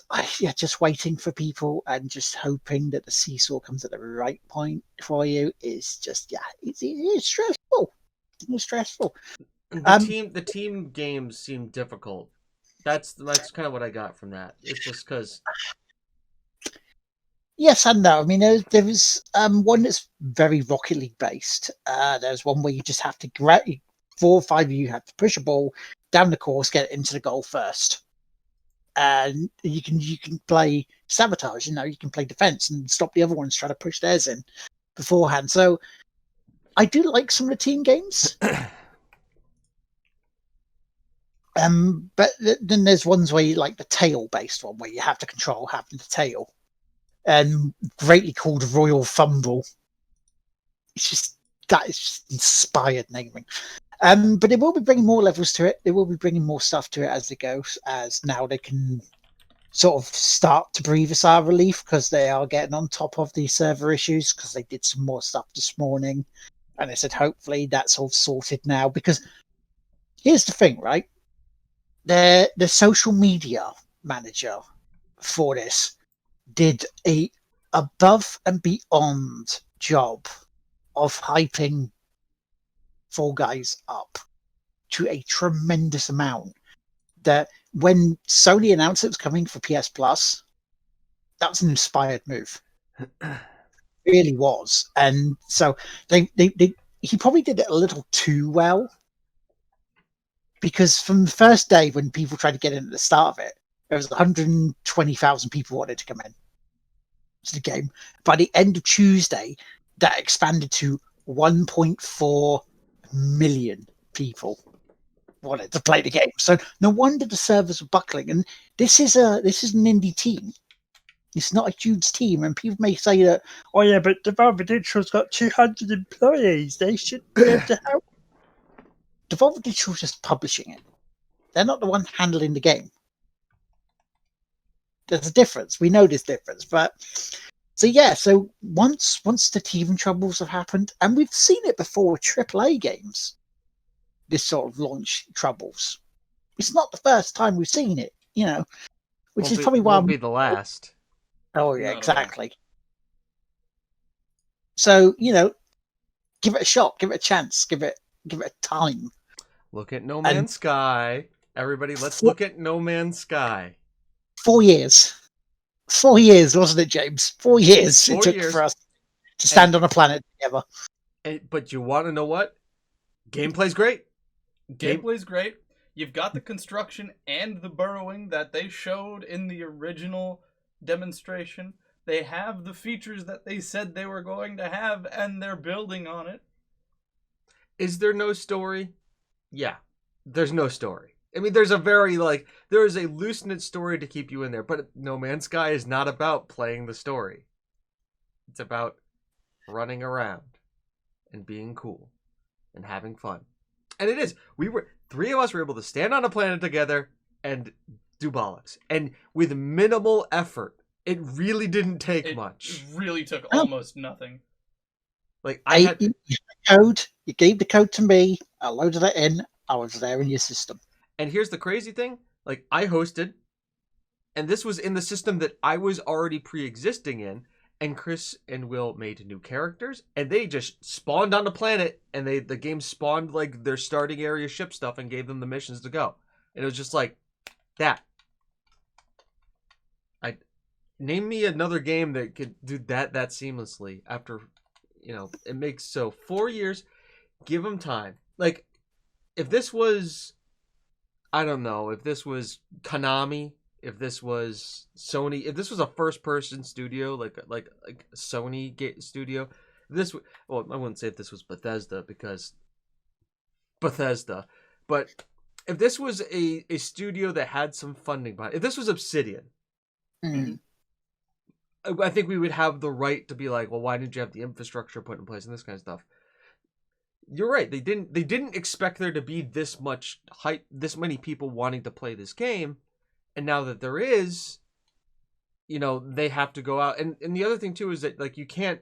just waiting for people and just hoping that the seesaw comes at the right point for you is just it's stressful. It's stressful. The team games seem difficult. That's kind of what I got from that. It's just because. Yes and no. I mean, there is one that's very Rocket League based. There's one where you just have to 4 or 5 of you have to push a ball down the course, get it into the goal first. And you can play sabotage, you can play defense and stop the other ones trying to push theirs in beforehand. So I do like some of the team games. But then there's ones where you like the tail based one where you have to control having the tail, and greatly called Royal Fumble. That is just inspired naming. But they will be bringing more levels to it. They will be bringing more stuff to it as they go, as now they can sort of start to breathe a sigh of relief because they are getting on top of the server issues, because they did some more stuff this morning. And they said hopefully that's all sorted now. Because here's the thing, right? The social media manager for this did a above and beyond job of hyping Fall Guys up to a tremendous amount, that when Sony announced it was coming for PS Plus, that was an inspired move. It really was. And so he probably did it a little too well, because from the first day when people tried to get in at the start of it, there was 120,000 people wanted to come in to the game. By the end of Tuesday, that expanded to 1.4 million people wanted to play the game. So no wonder the servers were buckling. And this is an indie team. It's not a huge team. And people may say that, oh yeah, but Devolver Digital's got 200 employees. They should be able to help. Devolver Digital's just publishing it. They're not the one handling the game. There's a difference. We know there's difference. But so once the teething troubles have happened, and we've seen it before with AAA games, this sort of launch troubles. It's not the first time we've seen it, which is probably why won't be the last. Oh yeah, exactly. So give it a shot, give it a chance, give it time. Look at No Man's Sky, everybody. Let's look at No Man's Sky. 4 years, wasn't it, James? 4 years it took for us to stand on a planet together. But you want to know what? Gameplay's great. Gameplay's great. You've got the construction and the burrowing that they showed in the original demonstration. They have the features that they said they were going to have, and they're building on it. Is there no story? Yeah, there's no story. I mean, there's there is a loose-knit story to keep you in there, but No Man's Sky is not about playing the story. It's about running around and being cool and having fun. And it is. 3 of us were able to stand on a planet together and do bollocks. And with minimal effort. It really didn't take much. It really took almost nothing. Like you had the code. You gave the code to me. I loaded it in. I was there in your system. And here's the crazy thing. Like, I hosted. And this was in the system that I was already pre-existing in. And Chris and Will made new characters, and they just spawned on the planet, and the game spawned like their starting area ship stuff and gave them the missions to go. And it was just like that. Name me another game that could do that seamlessly after, it makes 4 years, give them time. Like, if this was, I don't know, if this was Konami, if this was Sony, if this was a first-person studio, like a Sony studio, I wouldn't say if this was Bethesda, because Bethesda, but if this was a studio that had some funding behind, if this was Obsidian, I think we would have the right to be like, well, why didn't you have the infrastructure put in place and this kind of stuff? You're right. They didn't expect there to be this much hype, this many people wanting to play this game. And now that there is, they have to go out. And the other thing, too, is that, like, you can't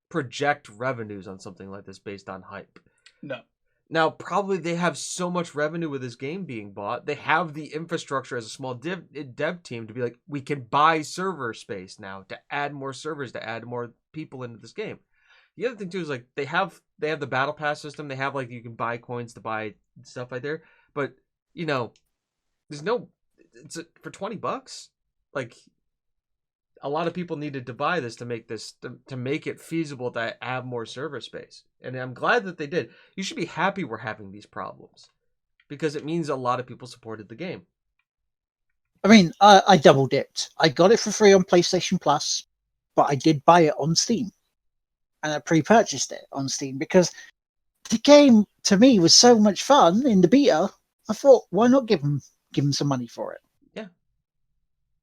project revenues on something like this based on hype. No. Now, probably they have so much revenue with this game being bought. They have the infrastructure as a small dev team to be like, we can buy server space now to add more servers, to add more people into this game. The other thing too is like they have the battle pass system. They have like you can buy coins to buy stuff like there. But there's no for $20. Like a lot of people needed to buy this to make it feasible to have more server space. And I'm glad that they did. You should be happy we're having these problems because it means a lot of people supported the game. I mean, I double dipped. I got it for free on PlayStation Plus, but I did buy it on Steam. And I pre-purchased it on Steam because the game, to me, was so much fun in the beta. I thought, why not give them some money for it? Yeah.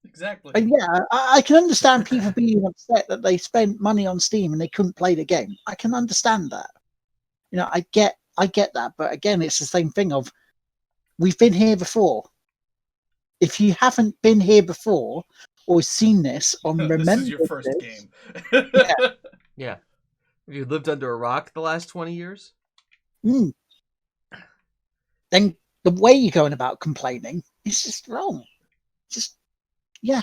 Exactly. And yeah, I can understand people being upset that they spent money on Steam and they couldn't play the game. I can understand that. I get that. But again, it's the same thing of, we've been here before. If you haven't been here before or seen this or remember this is your first game. Yeah. Have you lived under a rock the last 20 years? Then the way you're going about complaining is just wrong. Yeah.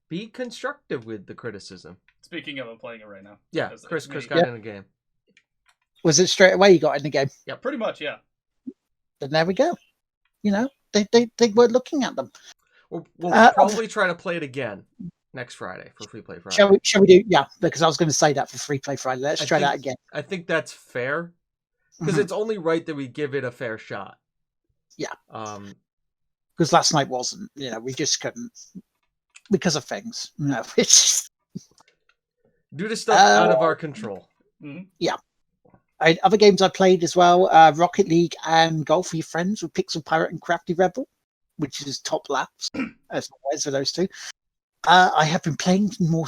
Be constructive with the criticism. Speaking of, I'm playing it right now. Yeah, Chris got in the game. Was it straight away you got in the game? Yeah, pretty much, yeah. Then there we go. They were looking at them. We'll probably try to play it again next Friday for Free Play Friday. Shall we do? Yeah, because I was going to say that for Free Play Friday. Let's try that again. I think that's fair because it's only right that we give it a fair shot. Yeah. Because last night wasn't. We just couldn't because of things. It's due to stuff out of our control. Yeah. Other games I played as well: Rocket League and Golf with your friends with Pixel Pirate and Crafty Rebel, which is top laps as always for those two. I have been playing more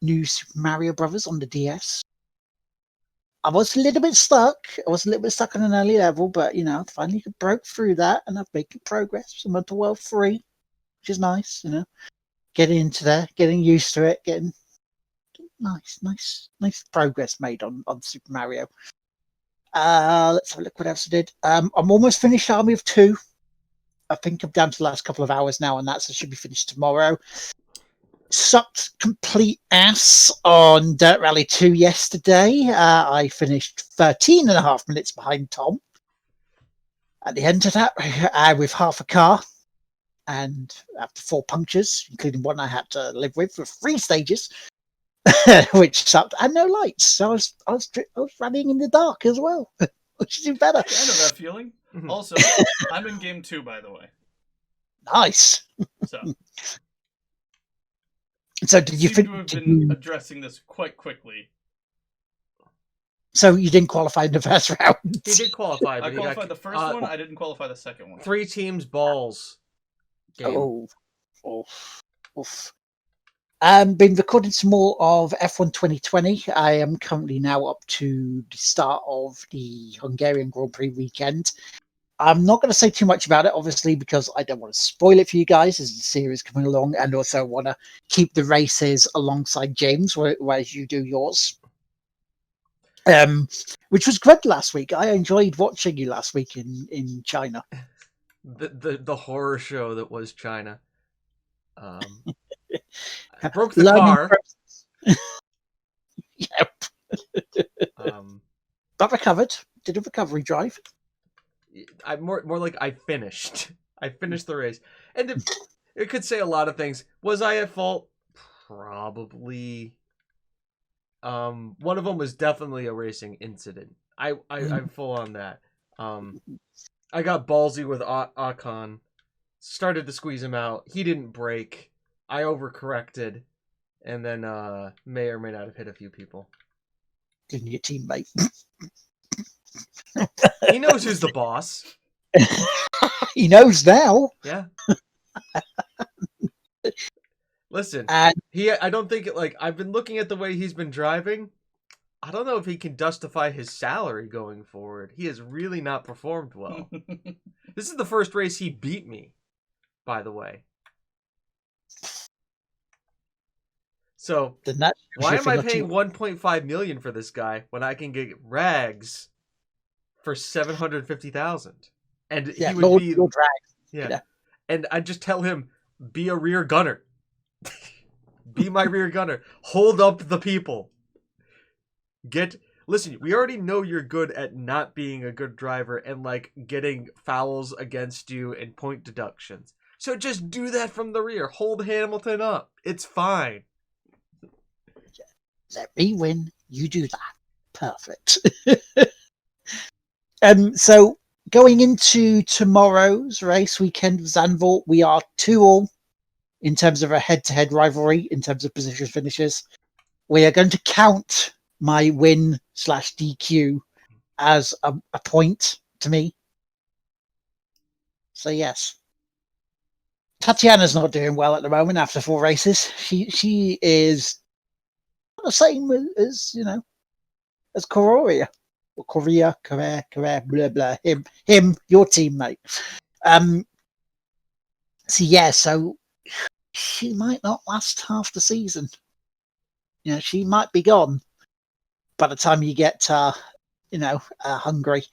new Super Mario Brothers on the DS. I was a little bit stuck. On an early level, but finally broke through that, and I've making progress. I'm up to World 3, which is nice. Getting into there, getting used to it, getting nice progress made on Super Mario. Let's have a look what else I did. I'm almost finished Army of Two. I think I'm down to the last couple of hours now, and so should be finished tomorrow. Sucked complete ass on Dirt Rally 2 yesterday. I finished 13 and a half minutes behind Tom. At the end of that, with half a car, and after 4 punctures, including one I had to live with for 3 stages, which sucked, and no lights. So I was running in the dark as well, which is even better. Yeah, I know that feeling. Also, I'm in game 2, by the way. Nice. So did you seem to have been addressing this quite quickly? So you didn't qualify in the first round? He did qualify. But I qualified the first one. I didn't qualify the second one. 3 teams balls. Game. Oof. Been recording some more of F1 2020. I am currently now up to the start of the Hungarian Grand Prix weekend. I'm not going to say too much about it, obviously, because I don't want to spoil it for you guys as the series coming along, and also want to keep the races alongside James, whereas you do yours. Which was good last week. I enjoyed watching you last week in China. The horror show that was China. I broke the car. Yep. But recovered. Did a recovery drive. I'm more like I finished. I finished the race, and it could say a lot of things. Was I at fault? Probably. One of them was definitely a racing incident. I'm full on that. I got ballsy with Akon. Started to squeeze him out. He didn't brake. I overcorrected, and then may or may not have hit a few people. Didn't your teammate? He knows who's the boss. He knows now. Yeah. Listen, I don't think I've been looking at the way he's been driving. I don't know if he can justify his salary going forward. He has really not performed well. This is the first race he beat me, by the way. So why am I paying $1.5 million for this guy when I can get rags for 750,000, and Yeah, he would be Lord Drag. yeah, and I'd just tell him, be a rear gunner, be my rear gunner, hold up the people. Listen, we already know you're good at not being a good driver and like getting fouls against you and point deductions. So just do that from the rear. Hold Hamilton up. It's fine. Let me win. You do that. Perfect. So going into tomorrow's race weekend of Zandvoort, we are 2-2 in terms of a head-to-head rivalry in terms of position finishes. We are going to count my win/DQ as a point to me. So yes, Tatiana's not doing well at the moment after 4 races. She is not the same as as Korea or Korea, blah blah. Him, your teammate. So she might not last half the season. She might be gone by the time you get Hungary.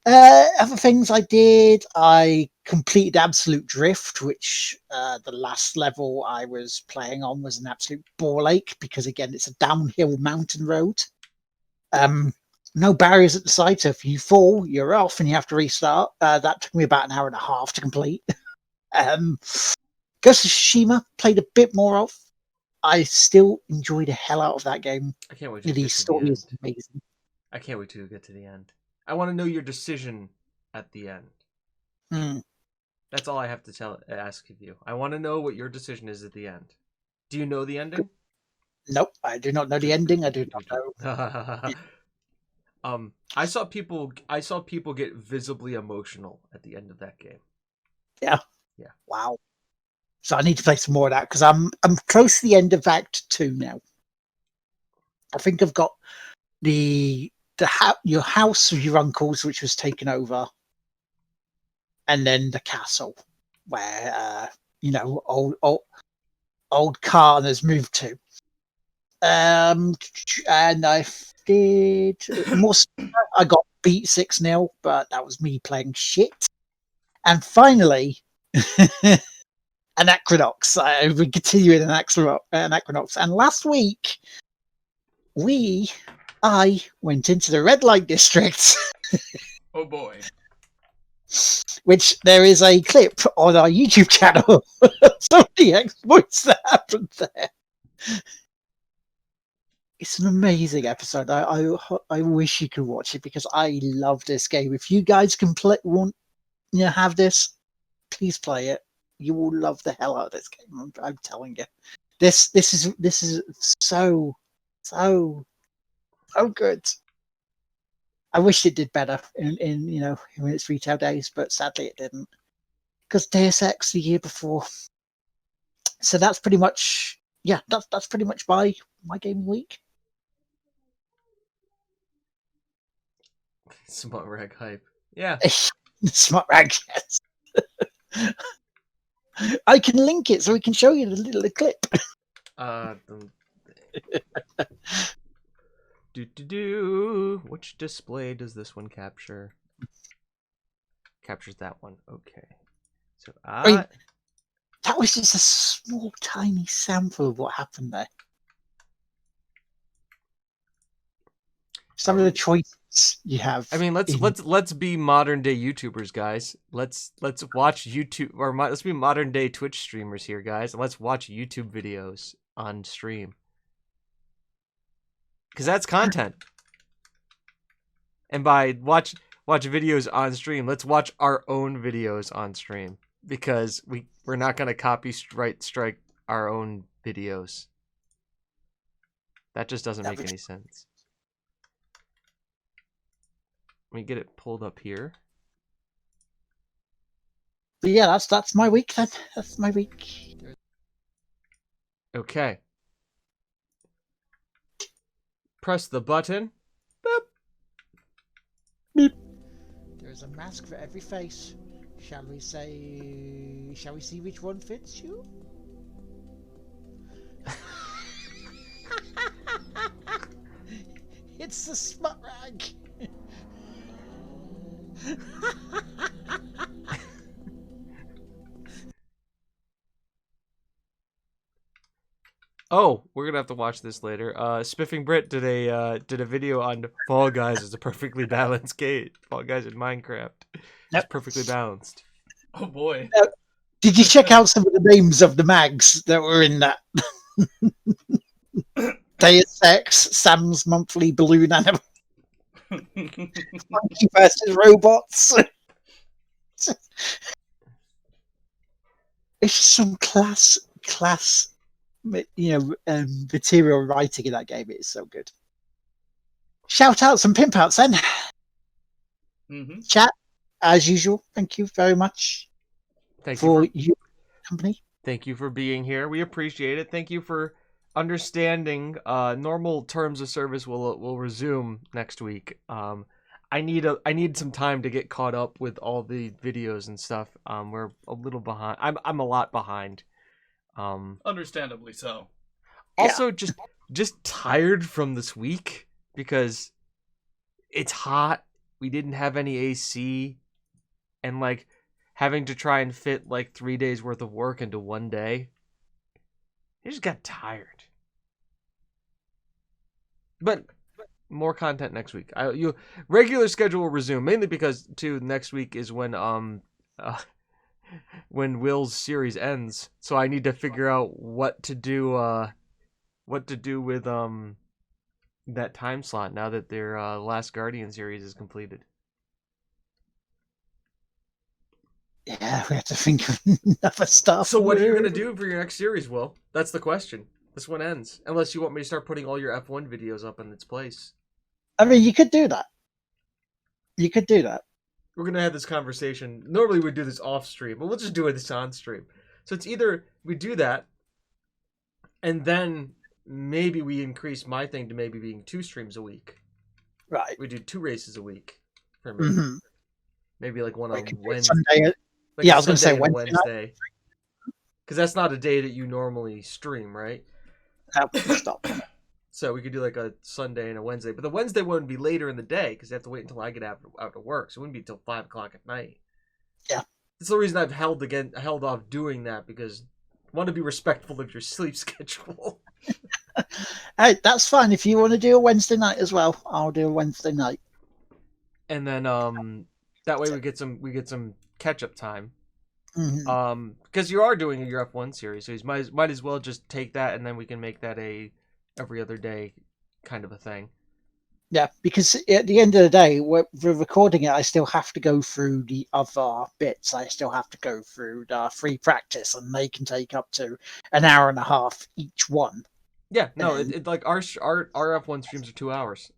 Other things I did, I completed Absolute Drift, which the last level I was playing on was an absolute ball ache because, again, it's a downhill mountain road. No barriers at the side, so if you fall, you're off and you have to restart. That took me about an hour and a half to complete. Ghost of Tsushima played a bit more of. I still enjoy the hell out of that game. I can't wait to The get to story the is end. amazing. I can't wait to get to the end. I want to know your decision at the end. That's all I have to ask of you. I want to know what your decision is at the end. Do you know the ending? Nope, I do not know the ending. I do not know. I saw people get visibly emotional at the end of that game. Yeah. Yeah. Wow. So I need to play some more of that because I'm close to the end of Act 2 now. I think I've got your house of your uncle's, which was taken over, and then the castle where old Khan has moved to. And I did more. I got beat 6-0, but that was me playing shit. And finally, an Equinox. I would continue in an Equinox. And last week, I went into the red light district. Oh boy. Which there is a clip on our YouTube channel of some of the exploits that happened there. It's an amazing episode. I wish you could watch it because I love this game. If you guys can have this, please play it. You will love the hell out of this game. I'm telling you. This is so good. I wish it did better in its retail days, but sadly it didn't. Because Deus Ex the year before. So that's pretty much that's pretty much my gaming week. Smart rag hype. Yeah. Smart rag, yes. I can link it so we can show you the little clip. Which display does this one capture? Captures that one. Okay. So that was just a small, tiny sample of what happened there. Some of the choices you have. I mean, let's be modern day YouTubers, guys. Let's watch YouTube, or let's be modern day Twitch streamers here, guys. And let's watch YouTube videos on stream, because that's content. And by watch videos on stream, let's watch our own videos on stream, because we're not gonna strike our own videos. That just doesn't make any sense. Let me get it pulled up here. But yeah, that's my week then. That's my week. Okay. Press the button. Boop. Beep. There's a mask for every face. Shall we see which one fits you? It's the smut rag. Oh, we're gonna have to watch this later. Spiffing Brit did a video on Fall Guys as a perfectly balanced game. Fall Guys in Minecraft. It's perfectly balanced. Oh boy. Did you check out some of the names of the mags that were in that? Deus Ex, Sam's Monthly Balloon Animal, Monkey versus Robots. It's just some class, material writing in that game. It is so good. Shout outs and pimp outs then. Chat, as usual. Thank you very much. Thank for you your company. Thank you for being here. We appreciate it. Thank you for understanding. Normal terms of service will resume next week. I need some time to get caught up with all the videos and stuff. We're a little behind. I'm a lot behind. Understandably so. Also, just tired from this week because it's hot. We didn't have any AC, and like having to try and fit like 3 days worth of work into one day. I just got tired. But more content next week. Regular schedule will resume, mainly because next week is when Will's series ends. So I need to figure out what to do with that time slot now that their Last Guardian series is completed. Yeah, we have to think of other stuff. So what are you going to do for your next series, Will? That's the question. This one ends. Unless you want me to start putting all your F1 videos up in its place. I mean, you could do that. We're going to have this conversation. Normally we do this off stream, but we'll just do this on stream. So it's either we do that, and then maybe we increase my thing to maybe being 2 streams a week. Right. We do 2 races a week for me. Mm-hmm. Maybe like one on Wednesday. Sunday. Like I was going to say Wednesday. Because that's not a day that you normally stream, right? Stop. So we could do like a Sunday and a Wednesday. But the Wednesday one would be later in the day because they have to wait until I get out to work. So it wouldn't be until 5 o'clock at night. Yeah. That's the reason I've held off doing that, because I want to be respectful of your sleep schedule. Hey, that's fine. If you want to do a Wednesday night as well, I'll do a Wednesday night. And then that way we get some catch up time. Mm-hmm. Because you are doing your F1 series, so you might as well just take that, and then we can make that a every other day kind of a thing. Yeah, because at the end of the day, we're recording it. I still have to go through the other bits. I still have to go through the free practice, and they can take up to an hour and a half each one. Yeah, no, it like our F1 streams are 2 hours.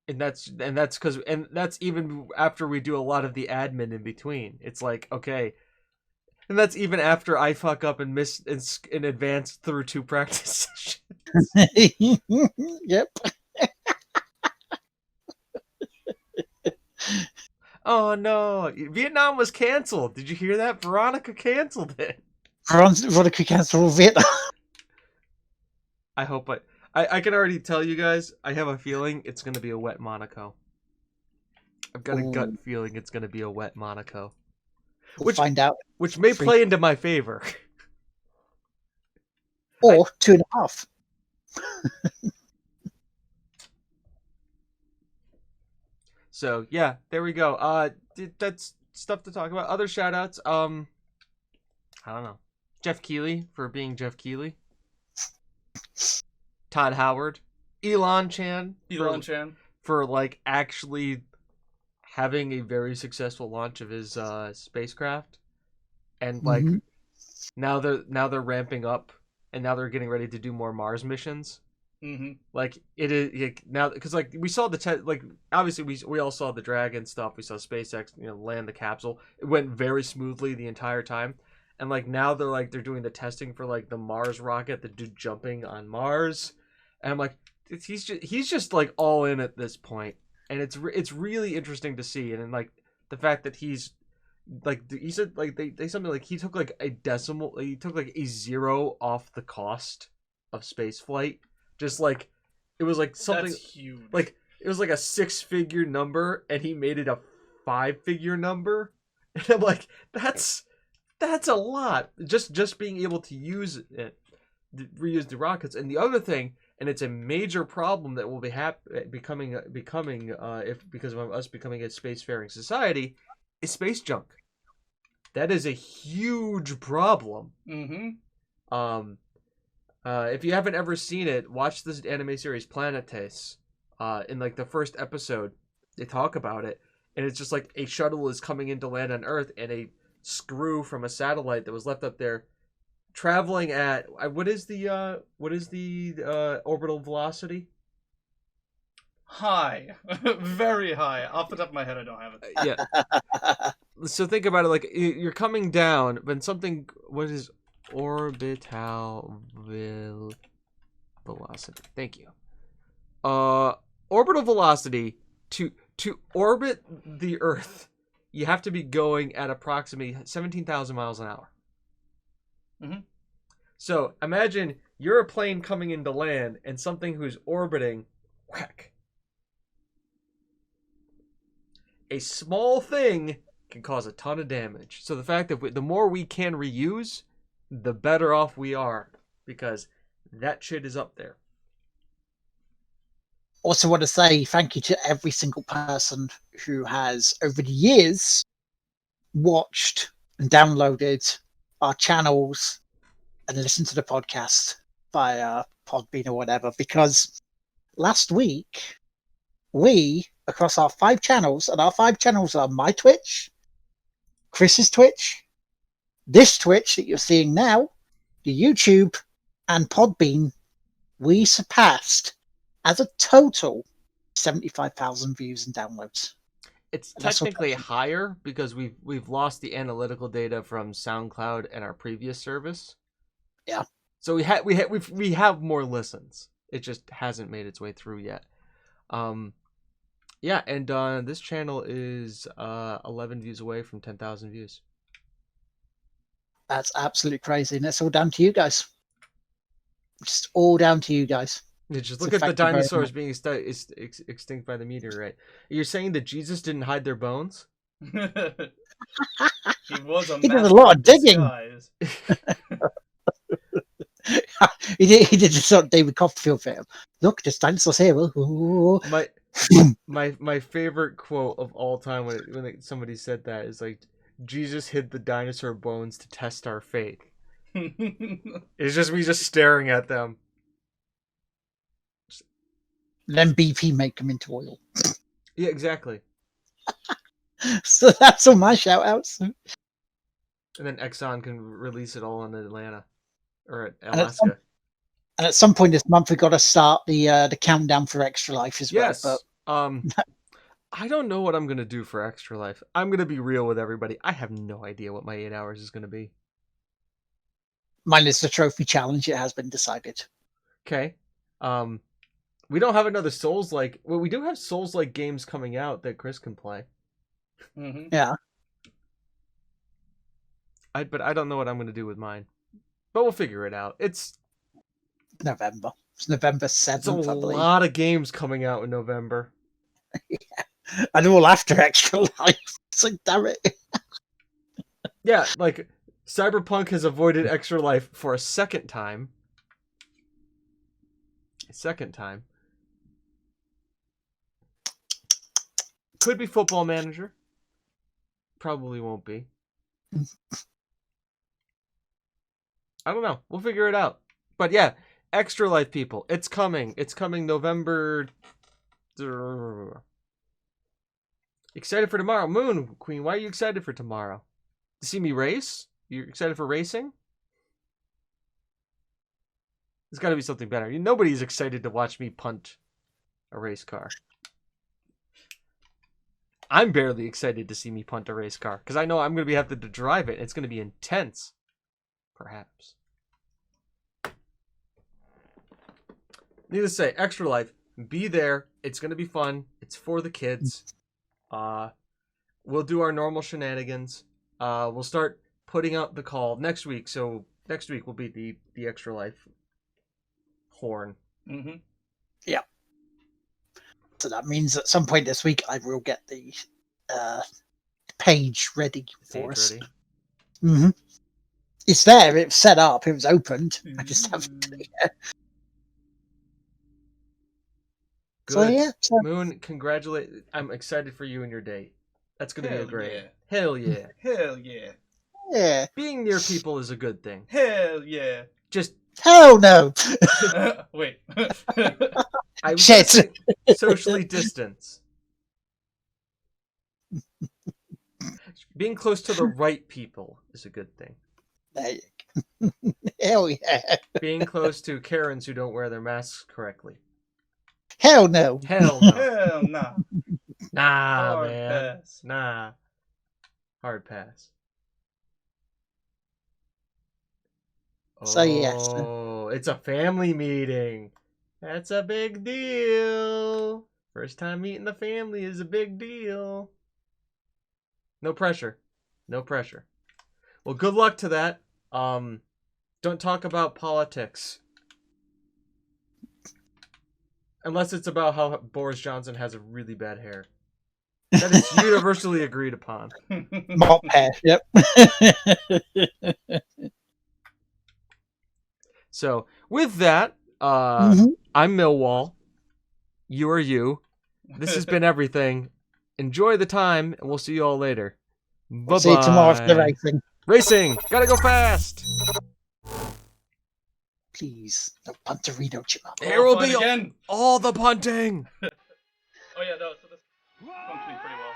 And that's even after we do a lot of the admin in between. It's like, okay. And that's even after I fuck up and miss in advance through 2 practice sessions. Yep. Oh no, Vietnam was canceled. Did you hear that? Veronica canceled it. Veronica canceled Vietnam. I hope I can already tell you guys, I have a feeling it's going to be a wet Monaco. I've got a gut feeling it's going to be a wet Monaco. We'll find out. Which may play into my favor. Or 2.5. So, yeah, there we go. That's stuff to talk about. Other shout-outs, I don't know. Jeff Keighley for being Jeff Keighley. Todd Howard. Elon Chan for like actually having a very successful launch of his spacecraft. And like now they're ramping up, and now they're getting ready to do more Mars missions. Like it is now, because like we saw like obviously we all saw the Dragon stuff. We saw SpaceX land the capsule. It went very smoothly the entire time, and like now they're doing the testing for like the Mars rocket, the dude jumping on Mars, and I'm like, he's just like all in at this point, and it's really interesting to see. And then like the fact that he's like, he said like they something like he took like a 0 off the cost of space flight. Just like it was like something. That's huge. Like it was like a 6-figure number, and he made it a 5-figure number, and I'm like, that's a lot. Just being able to use it, reuse the rockets. And the other thing, and it's a major problem that will be becoming if because of us becoming a spacefaring society, is space junk. That is a huge problem. If you haven't ever seen it, watch this anime series Planetes. In like the first episode, they talk about it, and it's just like a shuttle is coming in to land on Earth, and a screw from a satellite that was left up there, traveling at what is the orbital velocity? High, very high. Off the top of my head, I don't have it. Yeah. So think about it, like you're coming down, but something. What is orbital velocity? Thank you. Orbital velocity to orbit the Earth, you have to be going at approximately 17,000 miles an hour. So imagine you're a plane coming into land and something who's orbiting, whack. A small thing can cause a ton of damage. So the fact that the more we can reuse, the better off we are, because that shit is up there. Also want to say thank you to every single person who has, over the years, watched and downloaded our channels and listened to the podcast via Podbean or whatever, because last week, we, across our 5 channels, and our 5 channels are my Twitch, Chris's Twitch, this Twitch that you're seeing now, the YouTube, and Podbean, we surpassed, as a total, 75,000 views and downloads. It's technically higher because we've lost the analytical data from SoundCloud and our previous service. Yeah. So we have more listens. It just hasn't made its way through yet. Yeah, and this channel is 11 views away from 10,000 views. That's absolutely crazy, and it's all down to you guys. Just all down to you guys. Just look at the dinosaurs being extinct by the meteorite. You're saying that Jesus didn't hide their bones? He was he did a lot of digging. he did the sort of David Copperfield film. Look, there's dinosaurs here. My favorite quote of all time when somebody said that is like, Jesus hid the dinosaur bones to test our faith. It's just me just staring at them. Then BP make them into oil. Yeah, exactly. So that's all my shout outs. And then Exxon can release it all in Atlanta or Alaska. And at some point this month we got to start the countdown for Extra Life as well. Yes. But I don't know what I'm gonna do for Extra Life. I'm gonna be real with everybody. I have no idea what my 8 hours is gonna be. Mine is the trophy challenge. It has been decided. Okay. We don't have another Souls-like. Well, we do have Souls-like games coming out that Chris can play. Yeah. But I don't know what I'm going to do with mine. But we'll figure it out. It's November. It's November 7th, I believe. There's a lot of games coming out in November. Yeah. And all after Extra Life. It's like, damn it. Yeah, like, Cyberpunk has avoided Extra Life for a second time. Could be Football Manager. Probably won't be. I don't know. We'll figure it out. But yeah, Extra Life, people. It's coming. It's coming November. Excited for tomorrow. Moon Queen, why are you excited for tomorrow? To see me race? You excited for racing? There's got to be something better. Nobody's excited to watch me punt a race car. I'm barely excited to see me punt a race car because I know I'm going to have to drive it. It's going to be intense. Perhaps. Needless to say, Extra Life, be there. It's going to be fun. It's for the kids. We'll do our normal shenanigans. We'll start putting out the call next week. So next week will be the Extra Life horn. Yeah. So that means at some point this week I will get the page ready for us. Ready? Mm-hmm. It's there. It's set up. It was opened. I just haven't. Good. So yeah. So, Moon, congratulate. I'm excited for you and your date. That's gonna be a great. Yeah. Hell yeah. Hell yeah. yeah. Being near people is a good thing. Hell yeah. Just Hell no. Wait. I was Shit. gonna say socially distance. Being close to the right people is a good thing. Hell yeah. Being close to Karens who don't wear their masks correctly. Hell no. Hell no. Hell nah. Nah, Hard man. pass. Nah. Hard pass. So, yes. Oh, it's a family meeting. That's a big deal. First time meeting the family is a big deal. No pressure. No pressure. Well, good luck to that. Don't talk about politics. Unless it's about how Boris Johnson has a really bad hair. That is universally agreed upon. Mop hair. Yep. So, with that, Mhm. I'm Millwall. You are you. This has been everything. Enjoy the time, and we'll see you all later. Bye-bye. See you tomorrow for the racing. Racing! Gotta go fast! Please, no punterino, Chipper. Here will be again. all the punting! Oh yeah, no, so this functioning pretty well.